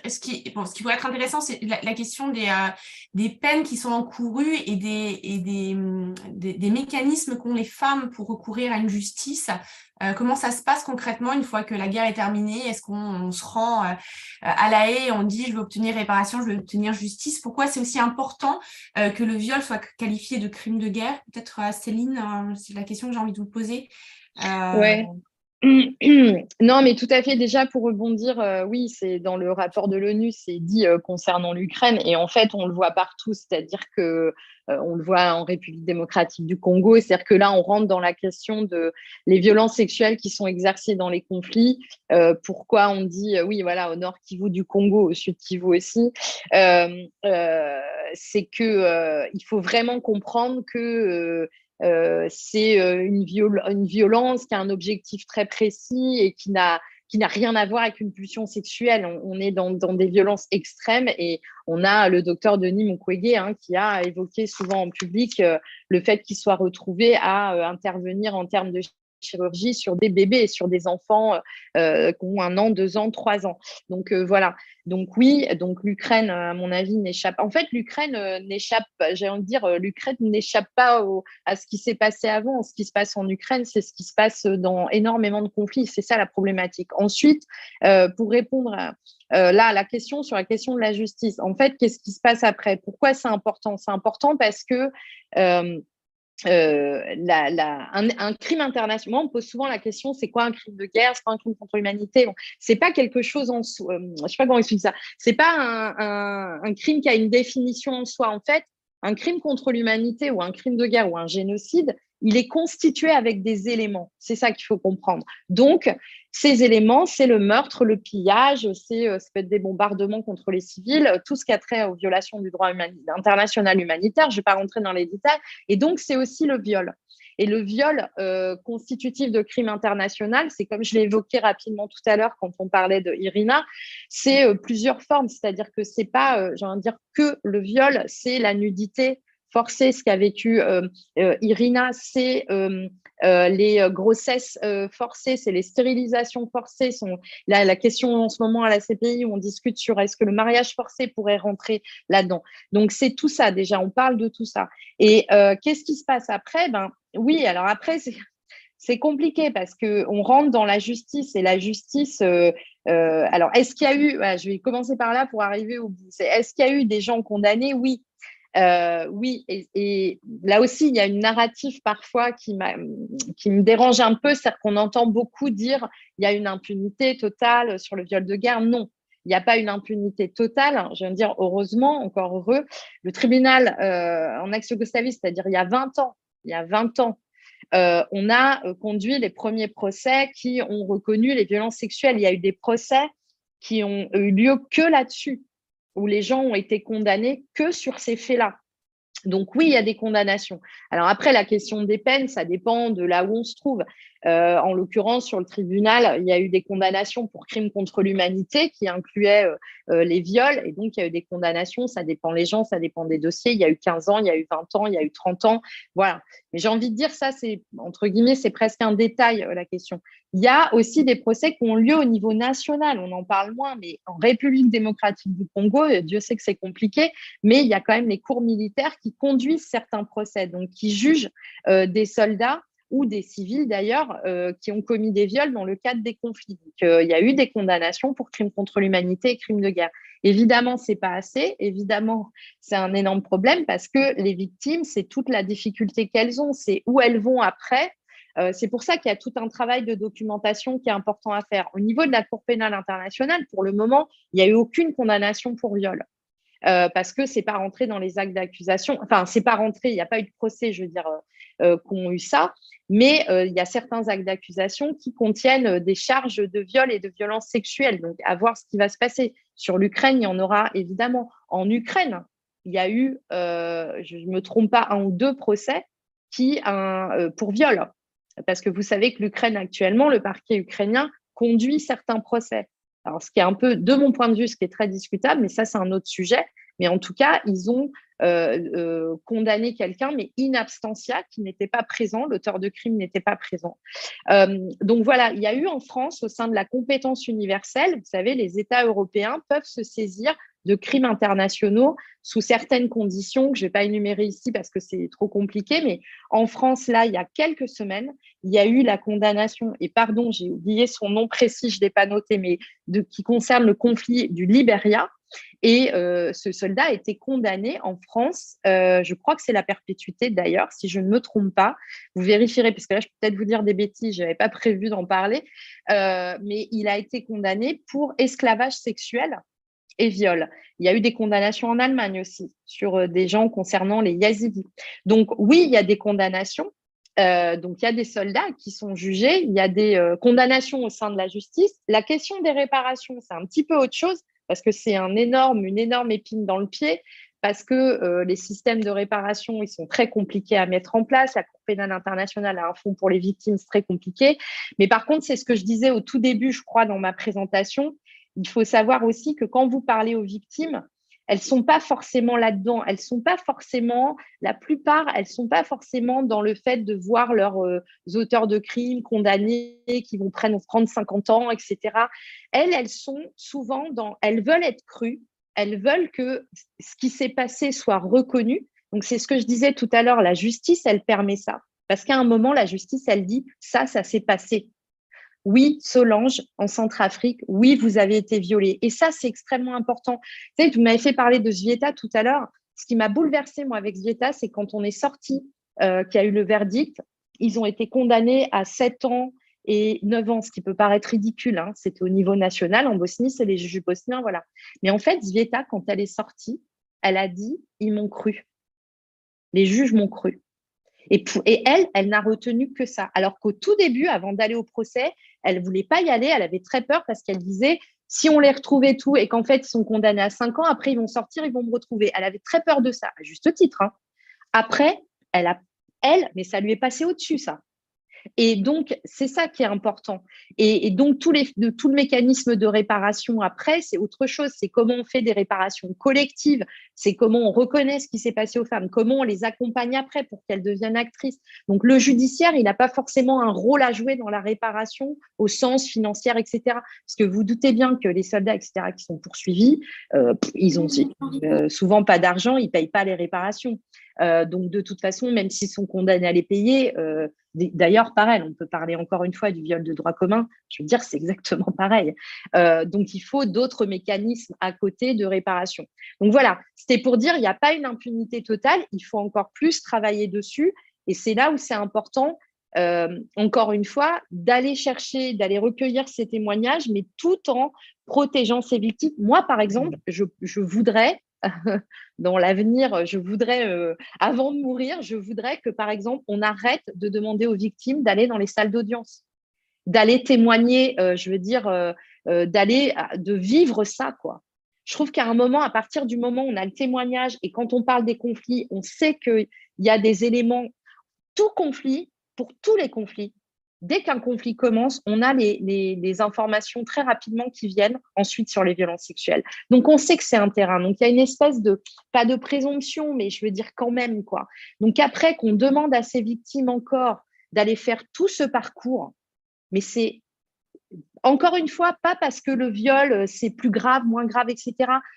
ce qui pourrait être intéressant, c'est la question des peines qui sont encourues et des mécanismes qu'ont les femmes pour recourir à une justice. Comment ça se passe concrètement une fois que la guerre est terminée? Est-ce qu'on se rend à La Haye, on dit je veux obtenir réparation, je veux obtenir justice? Pourquoi c'est aussi important que le viol soit qualifié de crime de guerre? Peut-être Céline, c'est la question que j'ai envie de vous poser. Ouais. Non, mais tout à fait. Déjà, pour rebondir, oui, c'est dans le rapport de l'ONU, c'est dit concernant l'Ukraine. Et en fait, on le voit partout, c'est-à-dire que on le voit en République démocratique du Congo. C'est-à-dire que là, on rentre dans la question de les violences sexuelles qui sont exercées dans les conflits. Pourquoi on dit, oui, voilà, au nord Kivu du Congo, au sud Kivu aussi. C'est que il faut vraiment comprendre que c'est une violence qui a un objectif très précis et qui n'a rien à voir avec une pulsion sexuelle. On est dans des violences extrêmes et on a le docteur Denis Mukwege qui a évoqué souvent en public le fait qu'il soit retrouvé à intervenir en termes de chirurgie sur des bébés, sur des enfants qui ont 1 an, 2 ans, 3 ans. Donc voilà. Donc oui, donc l'Ukraine, à mon avis, n'échappe. En fait, l'Ukraine n'échappe, j'ai envie de dire, l'Ukraine n'échappe pas à ce qui s'est passé avant. Ce qui se passe en Ukraine, c'est ce qui se passe dans énormément de conflits. C'est ça la problématique. Ensuite, pour répondre à la question sur la question de la justice, en fait, qu'est-ce qui se passe après? Pourquoi c'est important? C'est important parce que un crime international, on pose souvent la question, c'est quoi un crime de guerre? C'est pas un crime contre l'humanité? Bon, c'est pas quelque chose en soi, je sais pas comment expliquer ça. C'est pas un crime qui a une définition en soi. En fait, un crime contre l'humanité ou un crime de guerre ou un génocide, il est constitué avec des éléments. C'est ça qu'il faut comprendre. Donc, ces éléments, c'est le meurtre, le pillage, ça peut être des bombardements contre les civils, tout ce qui a trait aux violations du droit international humanitaire. Je ne vais pas rentrer dans les détails. Et donc, c'est aussi le viol. Et le viol constitutif de crime international, c'est comme je l'ai évoqué rapidement tout à l'heure quand on parlait de Irina, c'est plusieurs formes. C'est-à-dire que c'est pas, j'ai envie de dire, que le viol, c'est la nudité forcée. Ce qu'a vécu Irina, c'est les grossesses forcées, c'est les stérilisations forcées. La question en ce moment à la CPI où on discute sur est-ce que le mariage forcé pourrait rentrer là-dedans. Donc, c'est tout ça déjà, on parle de tout ça. Et qu'est-ce qui se passe après? Oui, alors après, c'est compliqué parce qu'on rentre dans la justice et la justice… alors, est-ce qu'il y a eu… je vais commencer par là pour arriver au bout. Est-ce qu'il y a eu des gens condamnés? Oui. Oui, et là aussi, il y a une narrative parfois qui me dérange un peu, c'est-à-dire qu'on entend beaucoup dire il y a une impunité totale sur le viol de guerre. Non, il n'y a pas une impunité totale. Je viens de dire heureusement, encore heureux. Le tribunal en ex-Yougoslavie, c'est-à-dire il y a 20 ans, on a conduit les premiers procès qui ont reconnu les violences sexuelles. Il y a eu des procès qui ont eu lieu que là-dessus, où les gens ont été condamnés que sur ces faits-là. Donc oui, il y a des condamnations. Alors après, la question des peines, ça dépend de là où on se trouve. En l'occurrence, sur le tribunal, il y a eu des condamnations pour crimes contre l'humanité qui incluaient les viols. Et donc, il y a eu des condamnations. Ça dépend des gens, ça dépend des dossiers. Il y a eu 15 ans, il y a eu 20 ans, il y a eu 30 ans. Voilà. Mais j'ai envie de dire ça, c'est, entre guillemets, c'est presque un détail, la question. Il y a aussi des procès qui ont lieu au niveau national. On en parle moins, mais en République démocratique du Congo, Dieu sait que c'est compliqué, mais il y a quand même les cours militaires qui conduisent certains procès, donc qui jugent des soldats ou des civils d'ailleurs, qui ont commis des viols dans le cadre des conflits. Donc, il y a eu des condamnations pour crimes contre l'humanité et crimes de guerre. Évidemment, ce n'est pas assez. Évidemment, c'est un énorme problème parce que les victimes, c'est toute la difficulté qu'elles ont, c'est où elles vont après. C'est pour ça qu'il y a tout un travail de documentation qui est important à faire. Au niveau de la Cour pénale internationale, pour le moment, il n'y a eu aucune condamnation pour viol. Parce que c'est pas rentré dans les actes d'accusation. Enfin, c'est pas rentré, il n'y a pas eu de procès, je veux dire, qui ont eu ça. Mais il y a certains actes d'accusation qui contiennent des charges de viol et de violence sexuelle. Donc, à voir ce qui va se passer. Sur l'Ukraine, il y en aura évidemment. En Ukraine, il y a eu, je ne me trompe pas, 1 ou 2 procès pour viol. Parce que vous savez que l'Ukraine actuellement, le parquet ukrainien conduit certains procès. Alors, ce qui est un peu, de mon point de vue, ce qui est très discutable, mais ça, c'est un autre sujet. Mais en tout cas, ils ont condamné quelqu'un, mais in absentia, qui n'était pas présent. L'auteur de crime n'était pas présent. Donc voilà, il y a eu en France, au sein de la compétence universelle, vous savez, les États européens peuvent se saisir de crimes internationaux sous certaines conditions que je ne vais pas énumérer ici parce que c'est trop compliqué. Mais en France, là, il y a quelques semaines, il y a eu la condamnation, et pardon, j'ai oublié son nom précis, je ne l'ai pas noté, mais qui concerne le conflit du Libéria. Et ce soldat a été condamné en France, je crois que c'est la perpétuité d'ailleurs, si je ne me trompe pas. Vous vérifierez, parce que là, je peux peut-être vous dire des bêtises, je n'avais pas prévu d'en parler, mais il a été condamné pour esclavage sexuel et viol. Il y a eu des condamnations en Allemagne aussi sur des gens concernant les Yazidis. Donc oui, il y a des condamnations. Donc il y a des soldats qui sont jugés, il y a des condamnations au sein de la justice. La question des réparations, c'est un petit peu autre chose parce que c'est une énorme épine dans le pied parce que les systèmes de réparation, ils sont très compliqués à mettre en place. La Cour pénale internationale a un fonds pour les victimes, c'est très compliqué. Mais par contre, c'est ce que je disais au tout début, je crois, dans ma présentation. Il faut savoir aussi que quand vous parlez aux victimes, elles ne sont pas forcément là-dedans. Elles sont pas forcément, la plupart, elles ne sont pas forcément dans le fait de voir leurs auteurs de crimes condamnés qui vont prendre 50 ans, etc. Elles sont souvent elles veulent être crues, elles veulent que ce qui s'est passé soit reconnu. Donc, c'est ce que je disais tout à l'heure, la justice, elle permet ça. Parce qu'à un moment, la justice, elle dit ça s'est passé. Oui, Solange, en Centrafrique, oui, vous avez été violée. Et ça, c'est extrêmement important. Vous savez, vous m'avez fait parler de Zvieta tout à l'heure. Ce qui m'a bouleversée, moi, avec Zvieta, c'est quand on est sorti, qu'il y a eu le verdict, ils ont été condamnés à 7 ans et 9 ans, ce qui peut paraître ridicule. Hein. C'était au niveau national. En Bosnie, c'est les juges bosniens, voilà. Mais en fait, Zvieta, quand elle est sortie, elle a dit « ils m'ont cru ». Les juges m'ont cru. Et elle n'a retenu que ça. Alors qu'au tout début, avant d'aller au procès, elle ne voulait pas y aller, elle avait très peur parce qu'elle disait, si on les retrouvait tous et qu'en fait, ils sont condamnés à 5 ans, après, ils vont sortir, ils vont me retrouver. Elle avait très peur de ça, à juste titre. Hein. Après, mais ça lui est passé au-dessus, ça. Et donc, c'est ça qui est important. Et donc, tout le mécanisme de réparation après, c'est autre chose. C'est comment on fait des réparations collectives, c'est comment on reconnaît ce qui s'est passé aux femmes, comment on les accompagne après pour qu'elles deviennent actrices. Donc, le judiciaire, il n'a pas forcément un rôle à jouer dans la réparation au sens financier, etc. Parce que vous doutez bien que les soldats, etc., qui sont poursuivis, ils ont souvent pas d'argent, ils ne payent pas les réparations. Donc, de toute façon, même s'ils sont condamnés à les payer, d'ailleurs, pareil, on peut parler encore une fois du viol de droit commun, je veux dire, c'est exactement pareil. Donc, il faut d'autres mécanismes à côté de réparation. Donc, voilà, c'était pour dire, il n'y a pas une impunité totale, il faut encore plus travailler dessus. Et c'est là où c'est important, encore une fois, d'aller recueillir ces témoignages, mais tout en protégeant ces victimes. Moi, par exemple, je voudrais dans l'avenir, avant de mourir, je voudrais que, par exemple, on arrête de demander aux victimes d'aller dans les salles d'audience, d'aller témoigner, de vivre ça, quoi. Je trouve qu'à un moment, à partir du moment où on a le témoignage et quand on parle des conflits, on sait qu'il y a des éléments, pour tous les conflits, dès qu'un conflit commence, on a les informations très rapidement qui viennent ensuite sur les violences sexuelles. Donc, on sait que c'est un terrain. Donc, il y a une espèce pas de présomption, mais je veux dire quand même, quoi. Donc, après qu'on demande à ces victimes encore d'aller faire tout ce parcours, mais c'est encore une fois, pas parce que le viol, c'est plus grave, moins grave, etc.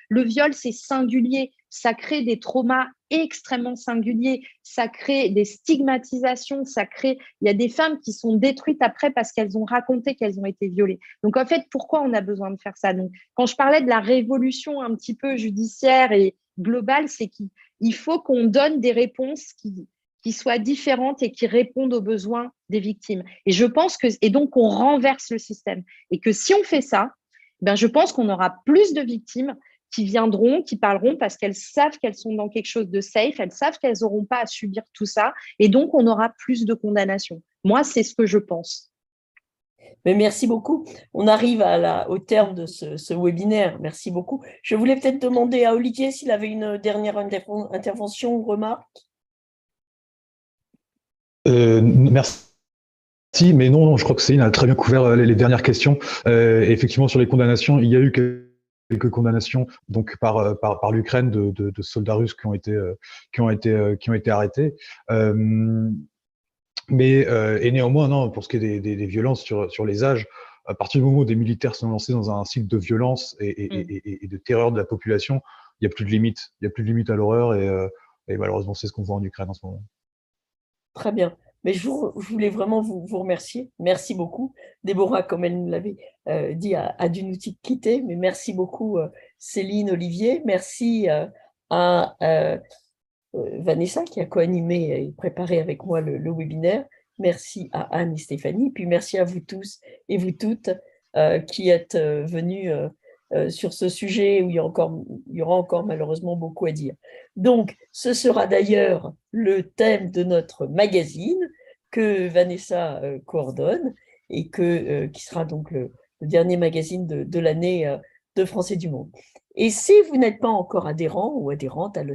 Le viol, c'est singulier. Ça crée des traumas extrêmement singuliers. Ça crée des stigmatisations. Il y a des femmes qui sont détruites après parce qu'elles ont raconté qu'elles ont été violées. Donc, en fait, pourquoi on a besoin de faire ça? Donc, quand je parlais de la révolution un petit peu judiciaire et globale, c'est qu'il faut qu'on donne des réponses qui soient différentes et qui répondent aux besoins des victimes. Et donc, on renverse le système. Et que si on fait ça, ben, je pense qu'on aura plus de victimes qui viendront, qui parleront parce qu'elles savent qu'elles sont dans quelque chose de safe, elles savent qu'elles n'auront pas à subir tout ça. Et donc, on aura plus de condamnations. Moi, c'est ce que je pense. Mais merci beaucoup. On arrive au terme de ce webinaire. Merci beaucoup. Je voulais peut-être demander à Olivier s'il avait une dernière intervention ou remarque. Merci, mais non, je crois que Céline a très bien couvert les dernières questions. Effectivement, sur les condamnations, il y a eu quelques condamnations donc par l'Ukraine de soldats russes qui ont été arrêtés. Et néanmoins, non, pour ce qui est des violences sur les âges, à partir du moment où des militaires sont lancés dans un cycle de violence et de terreur de la population, il n'y a plus de limite. Il n'y a plus de limite à l'horreur et malheureusement, c'est ce qu'on voit en Ukraine en ce moment. Très bien. Mais je voulais vraiment vous remercier. Merci beaucoup. Déborah, comme elle nous l'avait dit, a dû nous quitter. Mais merci beaucoup, Céline, Olivier. Merci à Vanessa qui a co-animé et préparé avec moi le webinaire. Merci à Anne et Stéphanie. Puis merci à vous tous et vous toutes qui êtes venus sur ce sujet où il y aura encore malheureusement beaucoup à dire. Donc, ce sera d'ailleurs le thème de notre magazine que Vanessa coordonne et qui sera donc le dernier magazine de l'année de Français du Monde. Et si vous n'êtes pas encore adhérent ou adhérente à